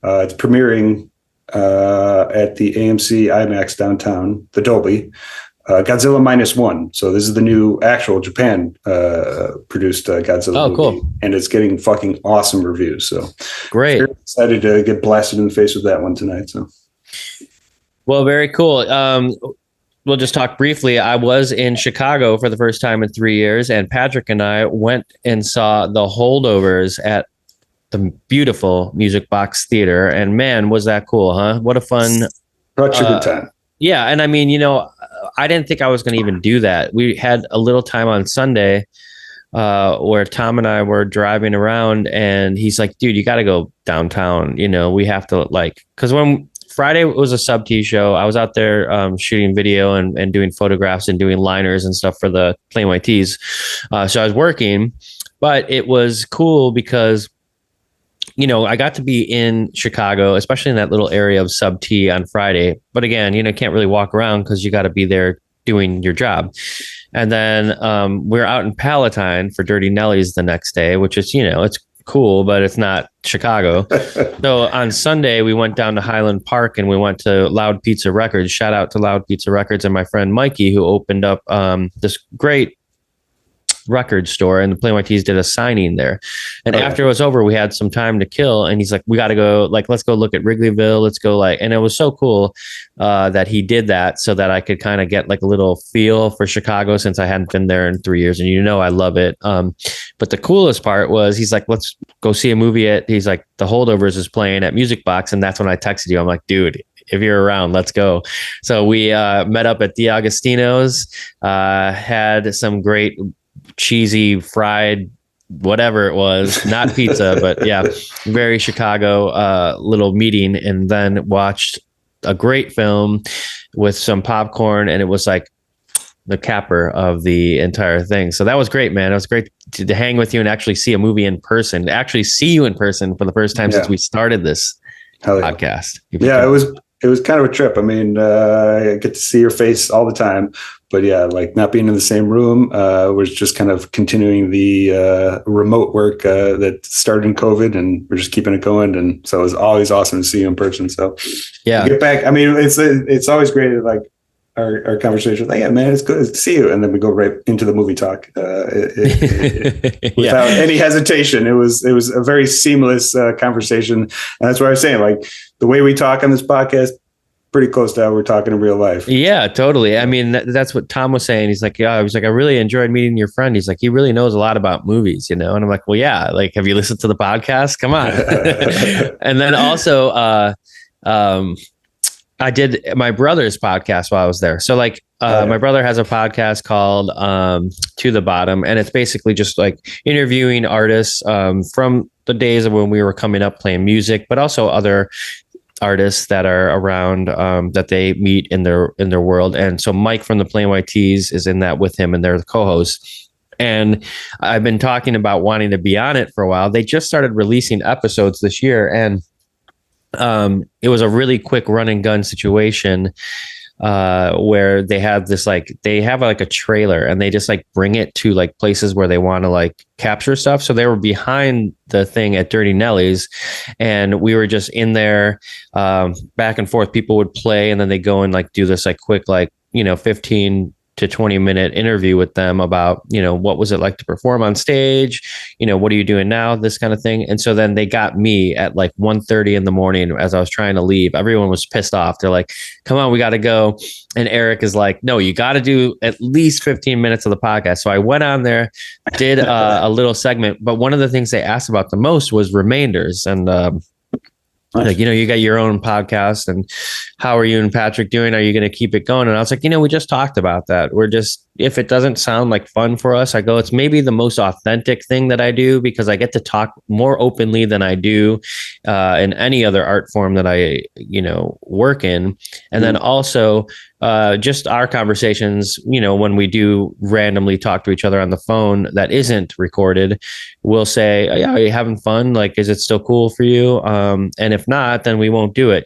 It's premiering at the AMC IMAX downtown, the Dolby. Godzilla -1. So this is the new actual Japan produced Godzilla movie. Cool. And it's getting fucking awesome reviews. So great. Very excited to get blasted in the face with that one tonight. So, well, very cool. We'll just talk briefly. I was in Chicago for the first time in 3 years, and Patrick and I went and saw the Holdovers at the beautiful Music Box Theater. And man, was that cool, huh? What a fun. Such a good time. Yeah. And I mean, I didn't think I was going to even do that. We had a little time on Sunday where Tom and I were driving around, and he's like, dude, you got to go downtown. We have to because when Friday was a sub-T show, I was out there shooting video and doing photographs and doing liners and stuff for the Plain White Tees. So I was working, but it was cool because, I got to be in Chicago, especially in that little area of sub-T on Friday. But again, can't really walk around because you got to be there doing your job. And then we're out in Palatine for Dirty Nelly's the next day, which is, it's cool, but it's not Chicago. So on Sunday we went down to Highland Park and we went to Loud Pizza Records. Shout out to Loud Pizza Records and my friend Mikey, who opened up this great record store, and the Plain White Tees did a signing there. And after it was over, we had some time to kill, and he's like, we got to go, let's go look at Wrigleyville. Let's go and it was so cool that he did that so that I could kind of get a little feel for Chicago, since I hadn't been there in 3 years, and I love it. But the coolest part was he's like, let's go see a movie he's like, the Holdovers is playing at Music Box. And that's when I texted you. I'm like, dude, if you're around, let's go. So we met up at D'Agostino's, had some great cheesy fried whatever it was, not pizza, but yeah, very Chicago little meeting, and then watched a great film with some popcorn, and it was like the capper of the entire thing. So that was great, man. It was great to hang with you and actually see a movie in person, actually see you in person for the first time since we started this podcast. Yeah, it was kind of a trip. I mean, I get to see your face all the time, but yeah, not being in the same room was just kind of continuing the remote work that started in COVID, and we're just keeping it going. And so it was always awesome to see you in person. So yeah, get back. I mean, it's always great to our conversation. Like, yeah, man, it's good to see you. And then we go right into the movie talk without any hesitation. It was a very seamless conversation. And that's what I was saying. The way we talk on this podcast, pretty close to how we're talking in real life. Yeah, totally. I mean, that's what Tom was saying. He's like, I was like, I really enjoyed meeting your friend. He's like, he really knows a lot about movies, And I'm like, well, yeah, have you listened to the podcast? Come on. And then also, I did my brother's podcast while I was there. So my brother has a podcast called To the Bottom, and it's basically just interviewing artists from the days of when we were coming up playing music, but also other artists that are around that they meet in their world. And so Mike from the Plain White Tees is in that with him, and they're the co-hosts. And I've been talking about wanting to be on it for a while. They just started releasing episodes this year, and it was a really quick run and gun situation where they have this they have like a trailer, and they just like bring it to like places where they want to like capture stuff. So they were behind the thing at Dirty Nelly's, and we were just in there back and forth. People would play, and then they go and like do this like quick 15 to 20-minute interview with them about, what was it like to perform on stage? What are you doing now? This kind of thing. And so then they got me at like 1:30 in the morning as I was trying to leave. Everyone was pissed off. They're like, come on, we got to go. And Eric is like, no, you got to do at least 15 minutes of the podcast. So I went on there, did a little segment. But one of the things they asked about the most was remainders. And like, you got your own podcast, and how are you and Patrick doing? Are you going to keep it going? And I was like, we just talked about that. If it doesn't sound like fun for us, I go, it's maybe the most authentic thing that I do, because I get to talk more openly than I do in any other art form that I, work in. And then also just our conversations, when we do randomly talk to each other on the phone that isn't recorded, we'll say, yeah, are you having fun? Like, is it still cool for you? And if not, then we won't do it,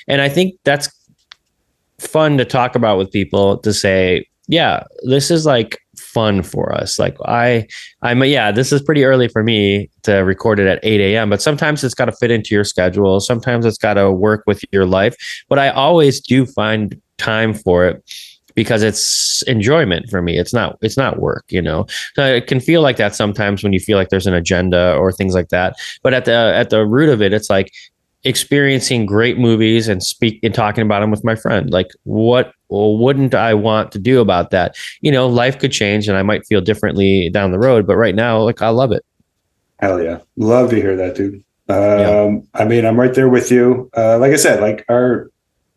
And I think that's fun to talk about with people, to say, yeah, this is like fun for us. Like this is pretty early for me to record it at 8 a.m., but sometimes it's got to fit into your schedule. Sometimes it's got to work with your life, but I always do find time for it, because it's enjoyment for me. It's not work, So it can feel like that sometimes when you feel like there's an agenda or things like that. But at the root of it, it's like experiencing great movies and talking about them with my friend. Like, what wouldn't I want to do about that? Life could change and I might feel differently down the road, but right now, like, I love it. Hell yeah. Love to hear that, dude. I mean, I'm right there with you. Like I said, like our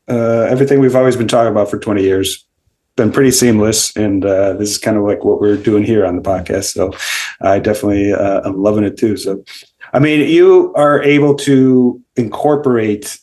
everything we've always been talking about for 20 years been pretty seamless, and this is kind of like what we're doing here on the podcast. So I definitely I'm loving it too. So I mean, you are able to incorporate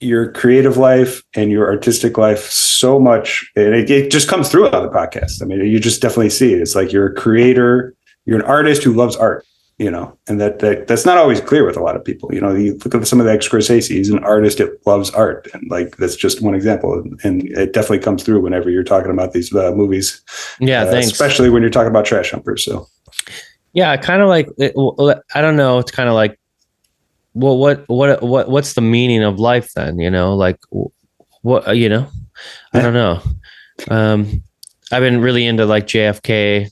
your creative life and your artistic life so much, and it just comes through on the podcast. I mean, you just definitely see it. It's like you're a creator, you're an artist who loves art, and that's not always clear with a lot of people. You look at some of the Scorsese, he's an artist that loves art, and like that's just one example. And it definitely comes through whenever you're talking about these movies. Yeah, thanks. Especially when you're talking about Trash Humpers. So yeah, kind of like I don't know. It's kind of like, well, what's the meaning of life then? Like what I don't know. I've been really into like JFK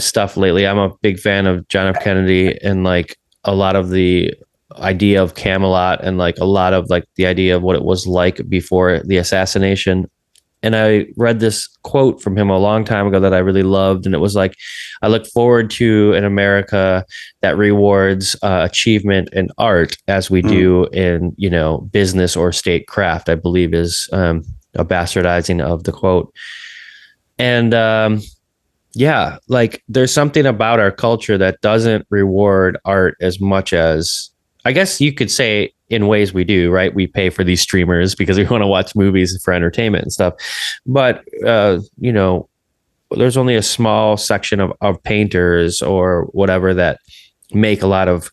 stuff lately. I'm a big fan of John F. Kennedy, and like a lot of the idea of Camelot, and like a lot of like the idea of what it was like before the assassination. And I read this quote from him a long time ago that I really loved. And it was like, I look forward to an America that rewards achievement in art as we do in, business or statecraft, I believe is a bastardizing of the quote. And yeah, like there's something about our culture that doesn't reward art as much as, I guess you could say, in ways we do, right? We pay for these streamers because we want to watch movies for entertainment and stuff. But, there's only a small section of painters or whatever that make a lot of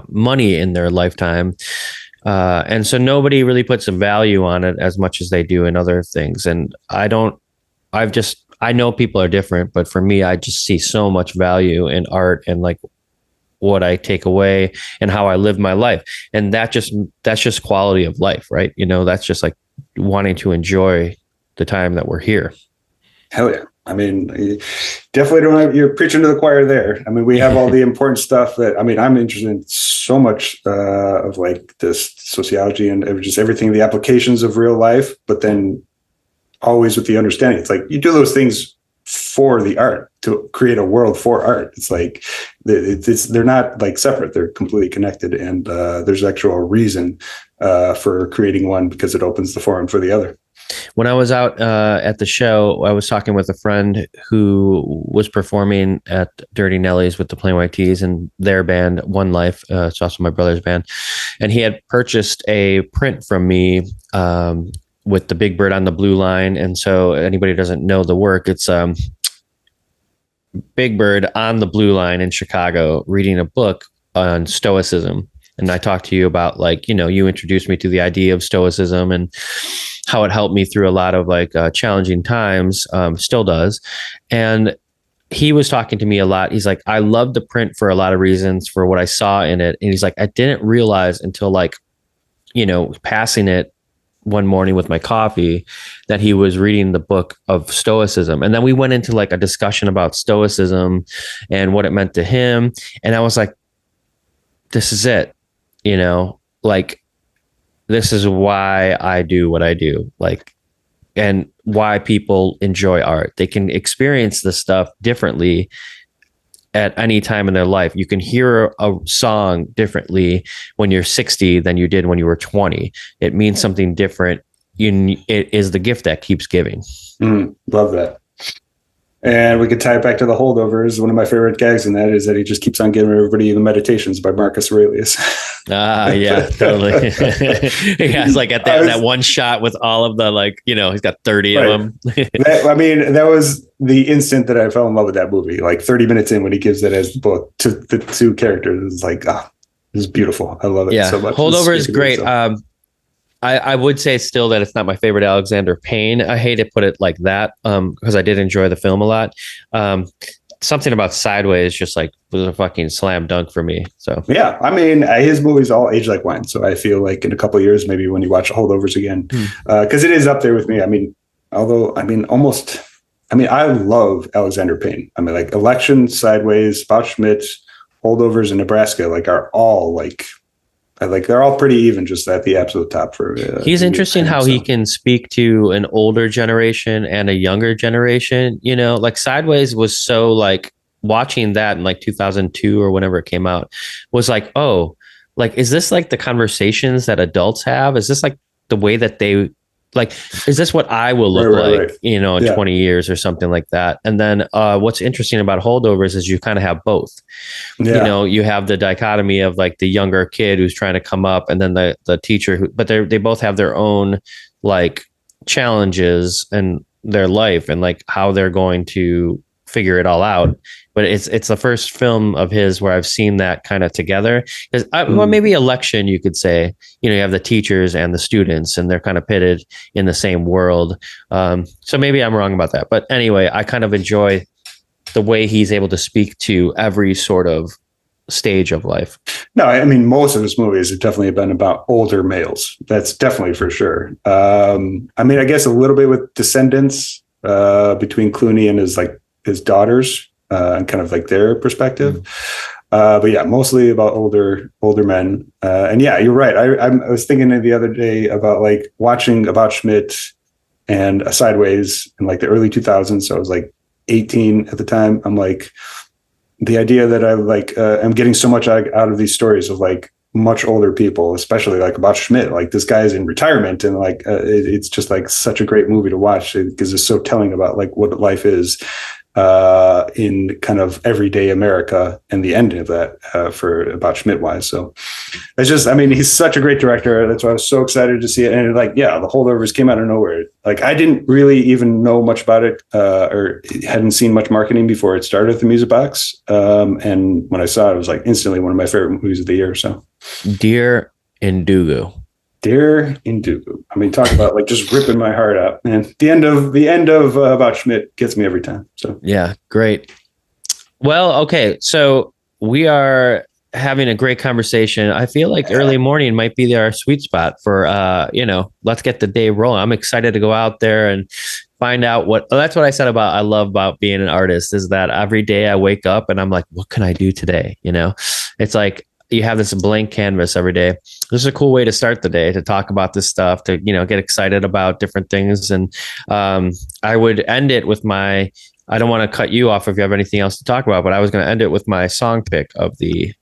money in their lifetime. And so nobody really puts a value on it as much as they do in other things. And I know people are different, but for me, I just see so much value in art and like what I take away and how I live my life. And that's just quality of life, right? That's just like wanting to enjoy the time that we're here. Hell yeah. I mean, you definitely you're preaching to the choir there. I mean, we have all the important stuff I'm interested in so much of like this sociology and just everything, the applications of real life, but then always with the understanding. It's like you do those things for the art, to create a world for art. It's like they're not like separate, they're completely connected, and there's actual reason for creating one because it opens the forum for the other. When I was out at the show, I was talking with a friend who was performing at Dirty Nelly's with the Plain White T's and their band One Life. It's also my brother's band, and he had purchased a print from me with the big bird on the blue line. And so anybody who doesn't know the work, it's Big Bird on the Blue Line in Chicago reading a book on stoicism. And I talked to you about, like, you know, you introduced me to the idea of stoicism and how it helped me through a lot of like challenging times, still does. And he was talking to me a lot. He's like, I love the print for a lot of reasons for what I saw in it. And he's like, I didn't realize until, like, you know, passing it one morning with my coffee that he was reading the book of stoicism. And then we went into like a discussion about stoicism and what it meant to him. And I was like, this is it, you know, like, this is why I do what I do, like, and why people enjoy art. They can experience this stuff differently at any time in their life. You can hear a song differently when you're 60 than you did when you were 20. It means something different. It is the gift that keeps giving. Love that. And we could tie it back to the Holdovers. One of my favorite gags in that is that he just keeps on giving everybody the Meditations by Marcus Aurelius. Yeah, totally. Yeah, it's like at that one shot with all of the, like, you know, he's got 30 of them. That was the instant that I fell in love with that movie. Like 30 minutes in, when he gives it as the book to the two characters, it's like, this is beaubeautiful. I love it so much. Holdover is great. I would say still that it's not my favorite Alexander Payne. I hate to put it like that, because I did enjoy the film a lot. Something about Sideways just like was a fucking slam dunk for me. So yeah, I mean, his movies all age like wine. So I feel like in a couple of years, maybe when you watch Holdovers again, because it is up there with me. I mean, I love Alexander Payne. I mean, like Election, Sideways, About Schmidt, Holdovers, and Nebraska, like, are all like they're all pretty even, just at the absolute top for. He's interesting how he can speak to an older generation and a younger generation. You know, like Sideways was so, like, watching that in like 2002 or whenever it came out was like, oh, like, is this like the conversations that adults have? Is this like the way that they, like, is this what I will look like, you know, in 20 years or something like that? And then what's interesting about Holdovers is you kind of have both. You know, you have the dichotomy of like the younger kid who's trying to come up, and then the teacher but they both have their own like challenges in their life and like how they're going to figure it all out. But it's the first film of his where I've seen that kind of together. Well, maybe Election, you could say, you know, you have the teachers and the students, and they're kind of pitted in the same world. So maybe I'm wrong about that. But anyway, I kind of enjoy the way he's able to speak to every sort of stage of life. No, I mean, most of his movies have definitely been about older males. That's definitely for sure. I mean, I guess a little bit with Descendants, between Clooney and his daughters, and kind of like their perspective. But yeah, mostly about older men. And yeah, you're right. I was thinking the other day about like watching About Schmidt and Sideways in like the early 2000s. So I was like 18 at the time. I'm like, the idea that I like, I'm getting so much out of these stories of like much older people, especially like About Schmidt, like this guy is in retirement, and like, it's just like such a great movie to watch because it's so telling about like what life is in kind of everyday America and the ending of that for About Schmidt wise. So it's just, I mean, he's such a great director. That's why I was so excited to see it. And like, yeah, the Holdovers came out of nowhere. Like, I didn't really even know much about it, or hadn't seen much marketing before it started at the Music Box. And when I saw it, it was like instantly one of my favorite movies of the year. So Dear Indugu. Dear Indugu. I mean, talk about like just ripping my heart out. And the end of About Schmidt gets me every time. So yeah, great. Well, okay, so we are having a great conversation. I feel like early morning might be our sweet spot for let's get the day rolling. I'm excited to go out there and find out that's what I said about I love about being an artist, is that every day I wake up and I'm like, what can I do today? You know, it's like you have this blank canvas every day. This is a cool way to start the day, to talk about this stuff, to, you know, get excited about different things. And I would end it with I don't want to cut you off if you have anything else to talk about, but I was going to end it with my song pick of the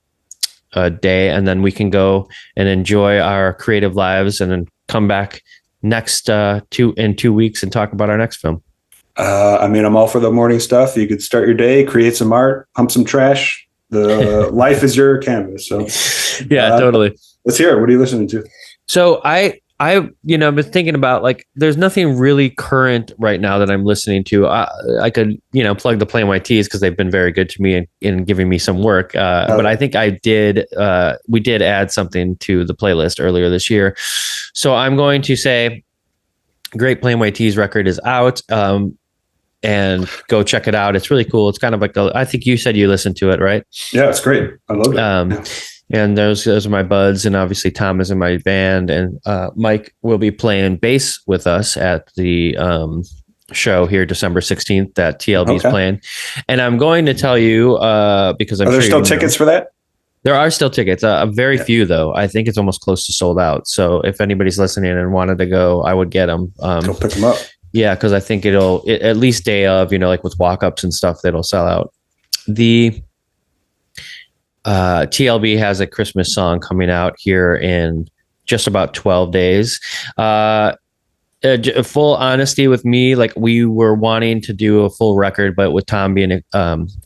day. And then we can go and enjoy our creative lives and then come back next in 2 weeks and talk about our next film. I mean, I'm all for the morning stuff. You could start your day, create some art, hump some trash. The life is your canvas. So yeah, totally. Let's hear it. What are you listening to? So I been thinking about like, there's nothing really current right now that I'm listening to. I could, plug the Plain White Tees because they've been very good to me in giving me some work. But I think we did add something to the playlist earlier this year. So I'm going to say, great Plain White Tees record is out. And go check it out. It's really cool. It's kind of like, I think you said you listened to it, right? Yeah, it's great. I love it. And those are my buds, and obviously Tom is in my band, and Mike will be playing bass with us at the show here December 16th that TLB is playing. And I'm going to tell you because are there still tickets for that? There are still tickets. Very few though. I think it's almost close to sold out. So if anybody's listening and wanted to go, I would get them. Go pick them up. Yeah, because I think it'll at least day of, like with walk-ups and stuff, that'll sell out. The TLB has a Christmas song coming out here in just about 12 days. Full honesty with me, like we were wanting to do a full record, but with Tom being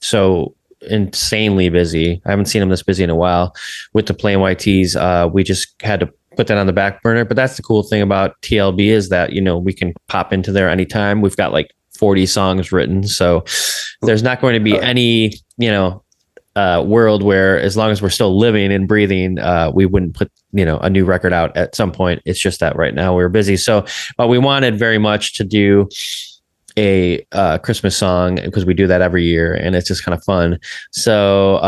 so insanely busy, I haven't seen him this busy in a while with the Plain White Tees. We just had to put that on the back burner. But that's the cool thing about TLB is that, we can pop into there anytime. We've got like 40 songs written. So there's not going to be any, world where as long as we're still living and breathing, we wouldn't put, a new record out at some point. It's just that right now we're busy. So, but we wanted very much to do a Christmas song because we do that every year and it's just kind of fun. So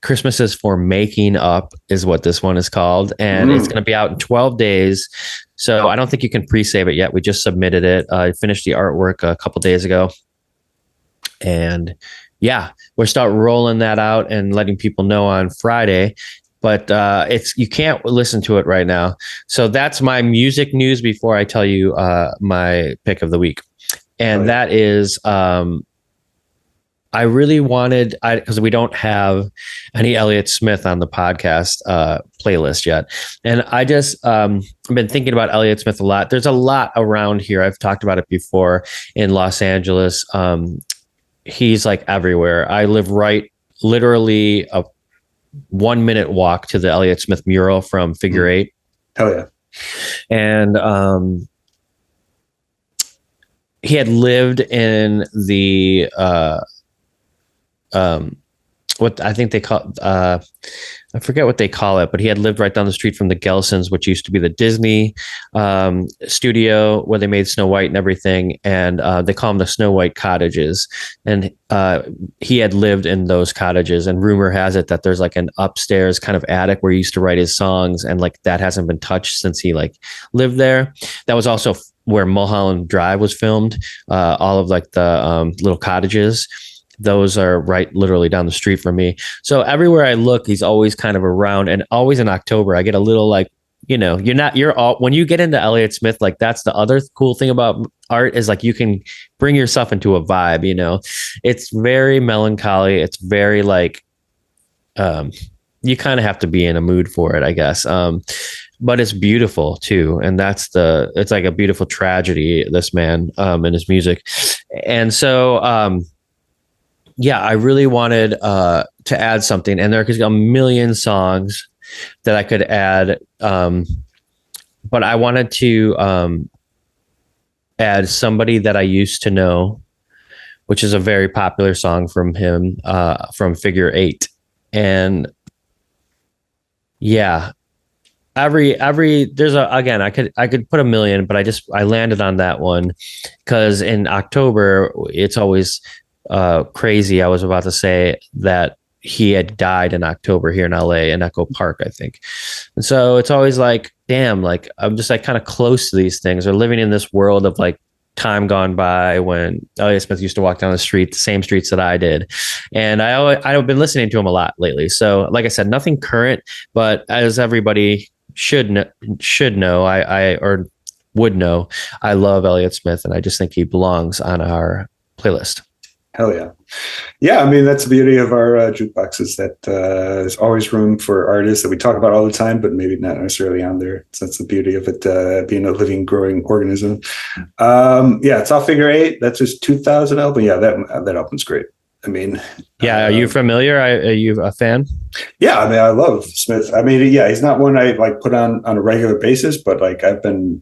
Christmas is for Making Up is what this one is called, and it's going to be out in 12 days. So I don't think you can pre-save it yet. We just submitted it. I finished the artwork a couple days ago, and yeah, we'll start rolling that out and letting people know on Friday. But you can't listen to it right now. So that's my music news before I tell you my pick of the week. And that is, I really wanted, because we don't have any Elliot Smith on the podcast playlist yet. And I just I've been thinking about Elliot Smith a lot. There's a lot around here. I've talked about it before in Los Angeles. He's like everywhere. I live literally a 1 minute walk to the Elliot Smith mural from Figure Eight. Hell yeah. And he had lived in the what I think they call I forget what they call it, but he had lived right down the street from the Gelsons, which used to be the Disney studio where they made Snow White and everything. And they call them the Snow White cottages. And he had lived in those cottages. And rumor has it that there's like an upstairs kind of attic where he used to write his songs. And like that hasn't been touched since he like lived there. That was also where Mulholland Drive was filmed. All of like the little cottages. Those are right literally down the street from me. So everywhere I look, he's always kind of around, and always in October, I get a little like, when you get into Elliot Smith, like that's the other cool thing about art is like, you can bring yourself into a vibe, it's very melancholy. It's very like, you kind of have to be in a mood for it, I guess. But it's beautiful too. And it's like a beautiful tragedy, this man, and his music. And so, yeah, I really wanted to add something, and there are a million songs that I could add, but I wanted to add Somebody That I Used to Know, which is a very popular song from him, from Figure Eight. And yeah, there's I could put a million, but I landed on that one because in October it's always crazy. I was about to say that he had died in October here in LA in Echo Park, I think. And so it's always like, damn, like I'm just like kind of close to these things, or living in this world of like time gone by when Elliot Smith used to walk down the street, the same streets that I did. And I've been listening to him a lot lately. So like I said, nothing current, but as everybody should know, or would know, I love Elliot Smith, and I just think he belongs on our playlist. Hell yeah. Yeah, I mean, that's the beauty of our jukebox is that there's always room for artists that we talk about all the time, but maybe not necessarily on there. So that's the beauty of it being a living, growing organism. Yeah, it's off Figure Eight. That's his 2000 album. Yeah, that album's great. I mean, yeah. Are you familiar? Are you a fan? Yeah, I mean, I love Smith. I mean, yeah, he's not one I like put on a regular basis, but like I've been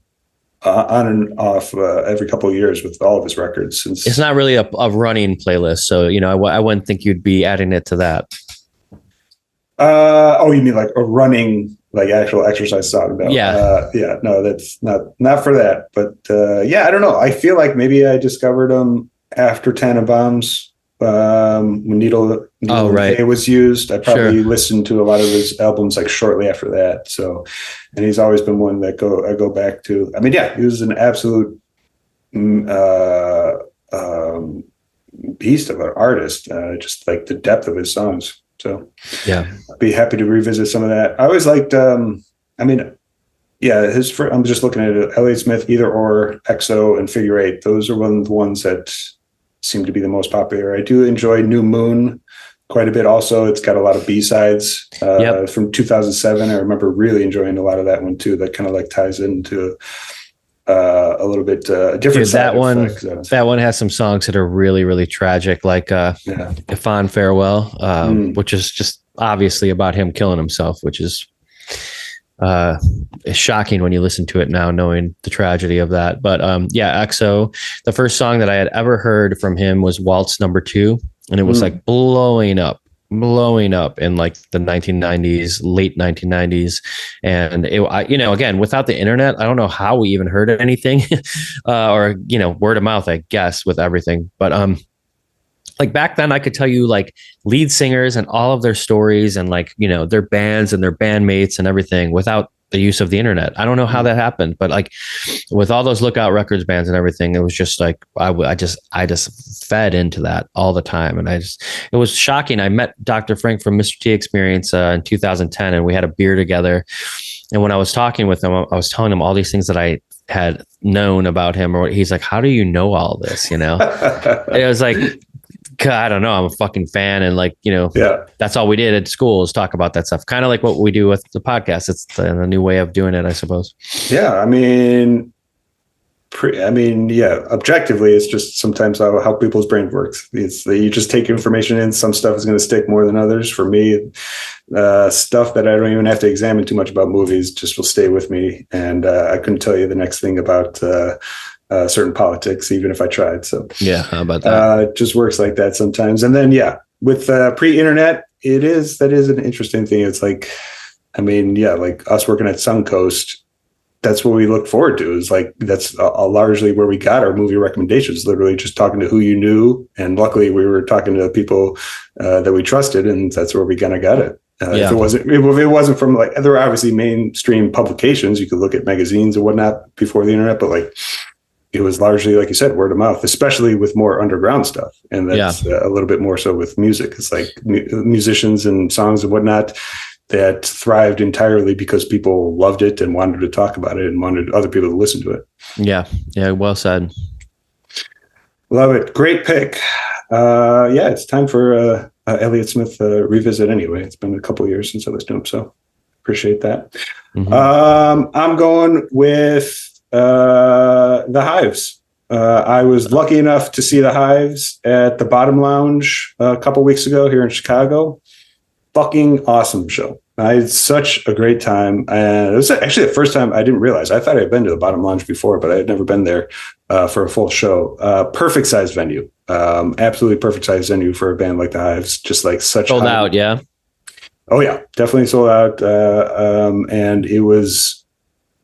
on and off every couple of years with all of his records. Since it's not really a running playlist, so I wouldn't think you'd be adding it to that. Oh, you mean like a running, like actual exercise song? No. Yeah, no, that's not for that. But yeah, I don't know. I feel like maybe I discovered him after Tannenbaum's when Needle right. Day was used. I probably listened to a lot of his albums like shortly after that. So, and he's always been one that I go back to. I mean, yeah, he was an absolute beast of an artist. Just like the depth of his songs. So yeah, I'd be happy to revisit some of that. I always liked, I mean, yeah, I'm just looking at it, Elliot Smith, Either Or, EXO, and Figure Eight. Those are one of the ones that seem to be the most popular. I do enjoy New Moon quite a bit also. It's got a lot of B-sides from 2007. I remember really enjoying a lot of that one too. That kind of like ties into a little bit different. Dude, that one has some songs that are really, really tragic, like Ifan Farewell, which is just obviously about him killing himself, which is shocking when you listen to it now, knowing the tragedy of that. But yeah, EXO, the first song that I had ever heard from him was Waltz Number 2, and it was like blowing up in like the 1990s, late 1990s. And again, without the internet, I don't know how we even heard anything or, word of mouth, I guess, with everything. But like back then I could tell you like lead singers and all of their stories and like, their bands and their bandmates and everything without the use of the internet. I don't know how that happened, but like with all those Lookout Records bands and everything, it was just like, I just fed into that all the time. And it was shocking. I met Dr. Frank from Mr. T Experience in 2010, and we had a beer together. And when I was talking with him, I was telling him all these things that I had known about him, or he's like, how do you know all this? It was like, I don't know. I'm a fucking fan. And like, that's all we did at school is talk about that stuff. Kind of like what we do with the podcast. It's the new way of doing it, I suppose. Yeah. I mean, objectively, it's just sometimes how people's brain works. It's that you just take information in. Some stuff is going to stick more than others. For me, stuff that I don't even have to examine too much about movies just will stay with me. And I couldn't tell you the next thing about certain politics, even if I tried. So yeah, how about that? It just works like that sometimes. And then, with pre-internet, that is an interesting thing. It's like, I mean, like us working at Suncoast, that's what we look forward to. Is like, that's largely where we got our movie recommendations, literally just talking to who you knew. And luckily we were talking to people that we trusted, and that's where we kind of got it. If it wasn't from like, there were obviously mainstream publications, you could look at magazines and whatnot before the internet, but like, it was largely, like you said, word of mouth, especially with more underground stuff. And that's a little bit more so with music. It's like musicians and songs and whatnot that thrived entirely because people loved it and wanted to talk about it and wanted other people to listen to it. Yeah. Yeah. Well said. Love it. Great pick. It's time for Elliot Smith revisit anyway. It's been a couple of years since I listened to him, so appreciate that. Mm-hmm. I'm going with the Hives. I was lucky enough to see the Hives at the Bottom Lounge a couple weeks ago here in Chicago. Fucking awesome show. I had such a great time. And it was actually the first time I didn't realize. I thought I'd been to the Bottom Lounge before, but I had never been there for a full show. Perfect size venue. Absolutely perfect size venue for a band like the Hives. Just like such sold out, yeah. Oh yeah, definitely sold out. And it was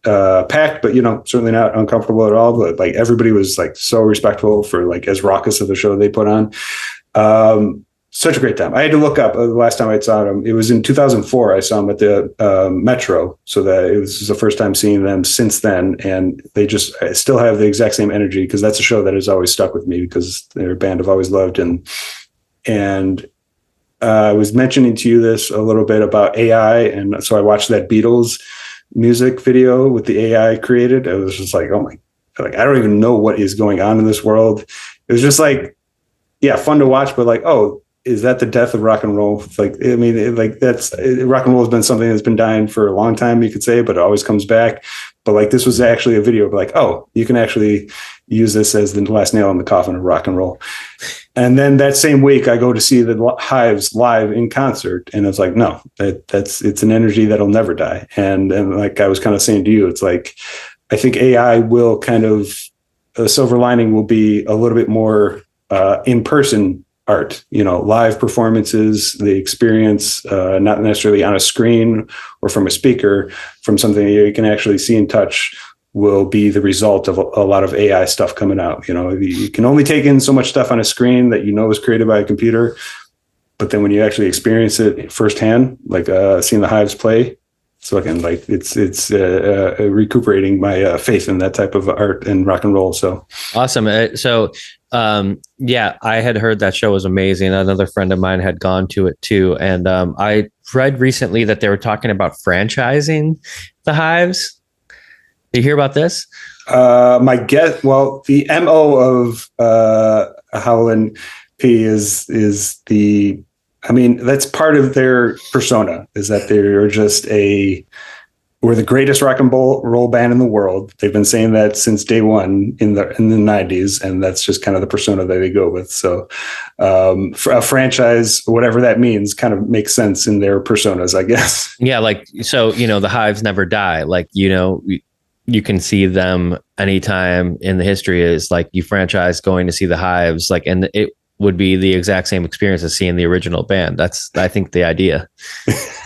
packed, but certainly not uncomfortable at all. But like everybody was like so respectful for like as raucous of a show they put on. Such a great time. I had to look up the last time I saw them. It was in 2004. I saw them at the Metro. So that it was the first time seeing them since then. And they just still have the exact same energy, because that's a show that has always stuck with me because they're a band I've always loved. And I was mentioning to you this a little bit about AI. And so I watched that Beatles music video with the AI created. I was just like, oh my, like, I don't even know what is going on in this world. It was just like, yeah, fun to watch, but like, oh, is that the death of rock and roll? It's like, I mean, rock and roll has been something that's been dying for a long time, you could say, but it always comes back. But like this was actually a video of like, oh, you can actually use this as the last nail in the coffin of rock and roll. And then that same week, I go to see the Hives live in concert, and it's like, no, it's an energy that'll never die. And like I was kind of saying to you, it's like I think AI will kind of a silver lining will be a little bit more in person art, live performances, the experience, not necessarily on a screen or from a speaker, from something that you can actually see and touch, will be the result of a lot of AI stuff coming out. You can only take in so much stuff on a screen that was created by a computer, but then when you actually experience it firsthand, like seeing the Hives play, so again, like it's recuperating my faith in that type of art and rock and roll. So awesome. Yeah, I had heard that show was amazing. Another friend of mine had gone to it too, and I read recently that they were talking about franchising the Hives. Did you hear about this? My guess, well, the MO of Howlin' P is that's part of their persona, is that they're just we're the greatest rock and roll band in the world. They've been saying that since day one in the 90s, and that's just kind of the persona that they go with. So for a franchise, whatever that means, kind of makes sense in their personas, I guess. Yeah, like, so, the Hives never die. Like, you can see them anytime in the history. Is like you franchise going to see the Hives, like, and it would be the exact same experience as seeing the original band. That's, I think, the idea.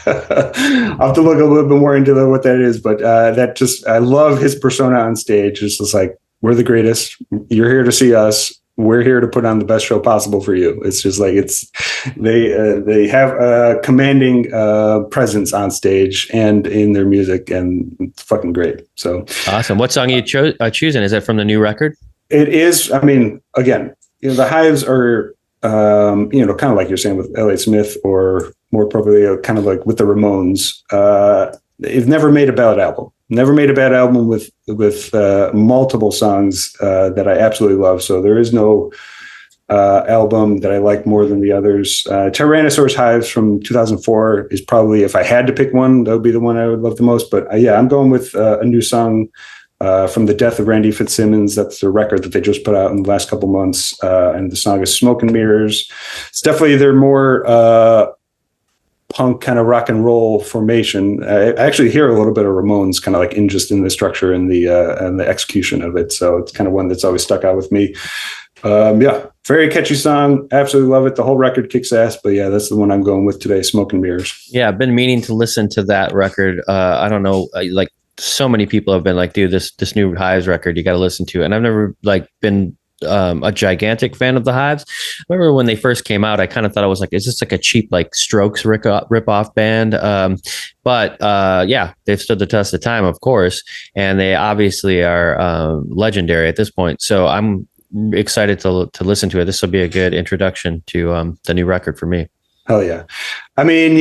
I'll have to look a little bit more into what that is, but I love his persona on stage. It's just like, we're the greatest. You're here to see us. We're here to put on the best show possible for you. It's just like they have a commanding presence on stage and in their music, and it's fucking great. So awesome. What song are you choosing? Is it from the new record? It is. I mean, again, the Hives are, kind of like you're saying with Elliot Smith, or more appropriately, kind of like with the Ramones. They've never made a bad album. Never made a bad album with multiple songs that I absolutely love. So there is no album that I like more than the others. Tyrannosaurus Hives from 2004 is probably, if I had to pick one, that would be the one I would love the most. But I'm going with a new song from The Death of Randy Fitzsimmons. That's the record that they just put out in the last couple months. And the song is Smoke and Mirrors. It's definitely their more punk kind of rock and roll formation. I actually hear a little bit of Ramones kind of like in the structure and the execution of it. So it's kind of one that's always stuck out with me. Very catchy song. Absolutely love it. The whole record kicks ass, but that's the one I'm going with today. Smoke and Mirrors. Yeah. I've been meaning to listen to that record. I don't know, like so many people have been like, dude, this new Hives record, you got to listen to it. And I've never been a gigantic fan of the Hives. I remember when they first came out, I kind of thought I was like, is this like a cheap Strokes rip-off band? But they've stood the test of time, of course, and they obviously are legendary at this point. So I'm excited to listen to it. This will be a good introduction to the new record for me. Hell yeah. I mean,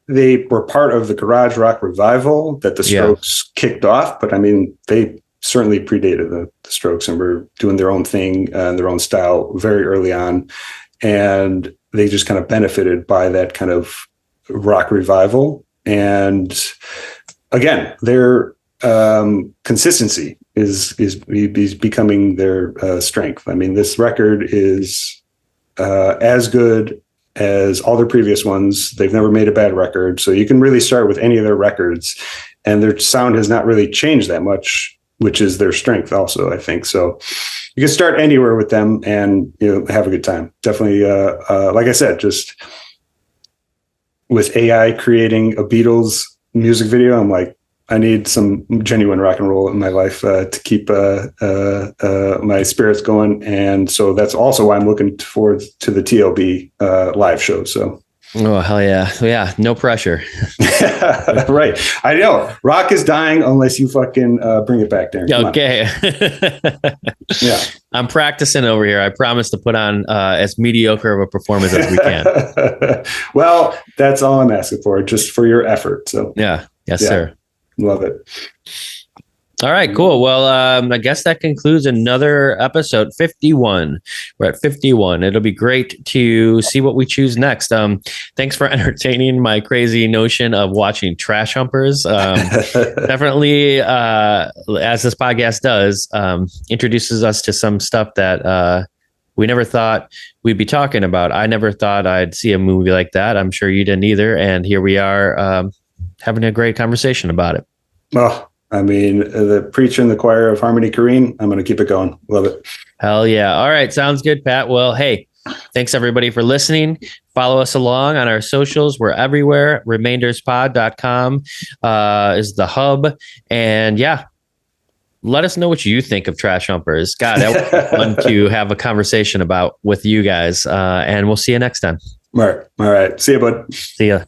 they were part of the garage rock revival that the Strokes kicked off, but I mean, they certainly predated the Strokes and were doing their own thing and their own style very early on. And they just kind of benefited by that kind of rock revival. And again, their consistency is becoming their strength. I mean, this record is as good as all their previous ones. They've never made a bad record. So you can really start with any of their records, and their sound has not really changed that much, which is their strength also, I think. So you can start anywhere with them and have a good time. Definitely, like I said, just with AI creating a Beatles music video, I'm like, I need some genuine rock and roll in my life to keep my spirits going. And so that's also why I'm looking forward to the TLB live show. So. Oh, hell yeah. Yeah. No pressure. Right. I know. Rock is dying unless you fucking bring it back, Darren. Okay. Yeah. I'm practicing over here. I promise to put on as mediocre of a performance as we can. Well, that's all I'm asking for, just for your effort. So yeah. Yes, sir. Love it. All right, cool. Well, I guess that concludes another episode, 51. We're at 51. It'll be great to see what we choose next. Thanks for entertaining my crazy notion of watching Trash Humpers. Definitely, as this podcast does, introduces us to some stuff that we never thought we'd be talking about. I never thought I'd see a movie like that. I'm sure you didn't either. And here we are having a great conversation about it. Oh, I mean, the preacher in the choir of Harmony Korine. I'm going to keep it going. Love it. Hell yeah. All right. Sounds good, Pat. Well, hey, thanks everybody for listening. Follow us along on our socials. We're everywhere. Remainderspod.com is the hub. And yeah, let us know what you think of Trash Humpers. God, that would be fun to have a conversation about with you guys. And we'll see you next time. All right. See you, bud. See ya.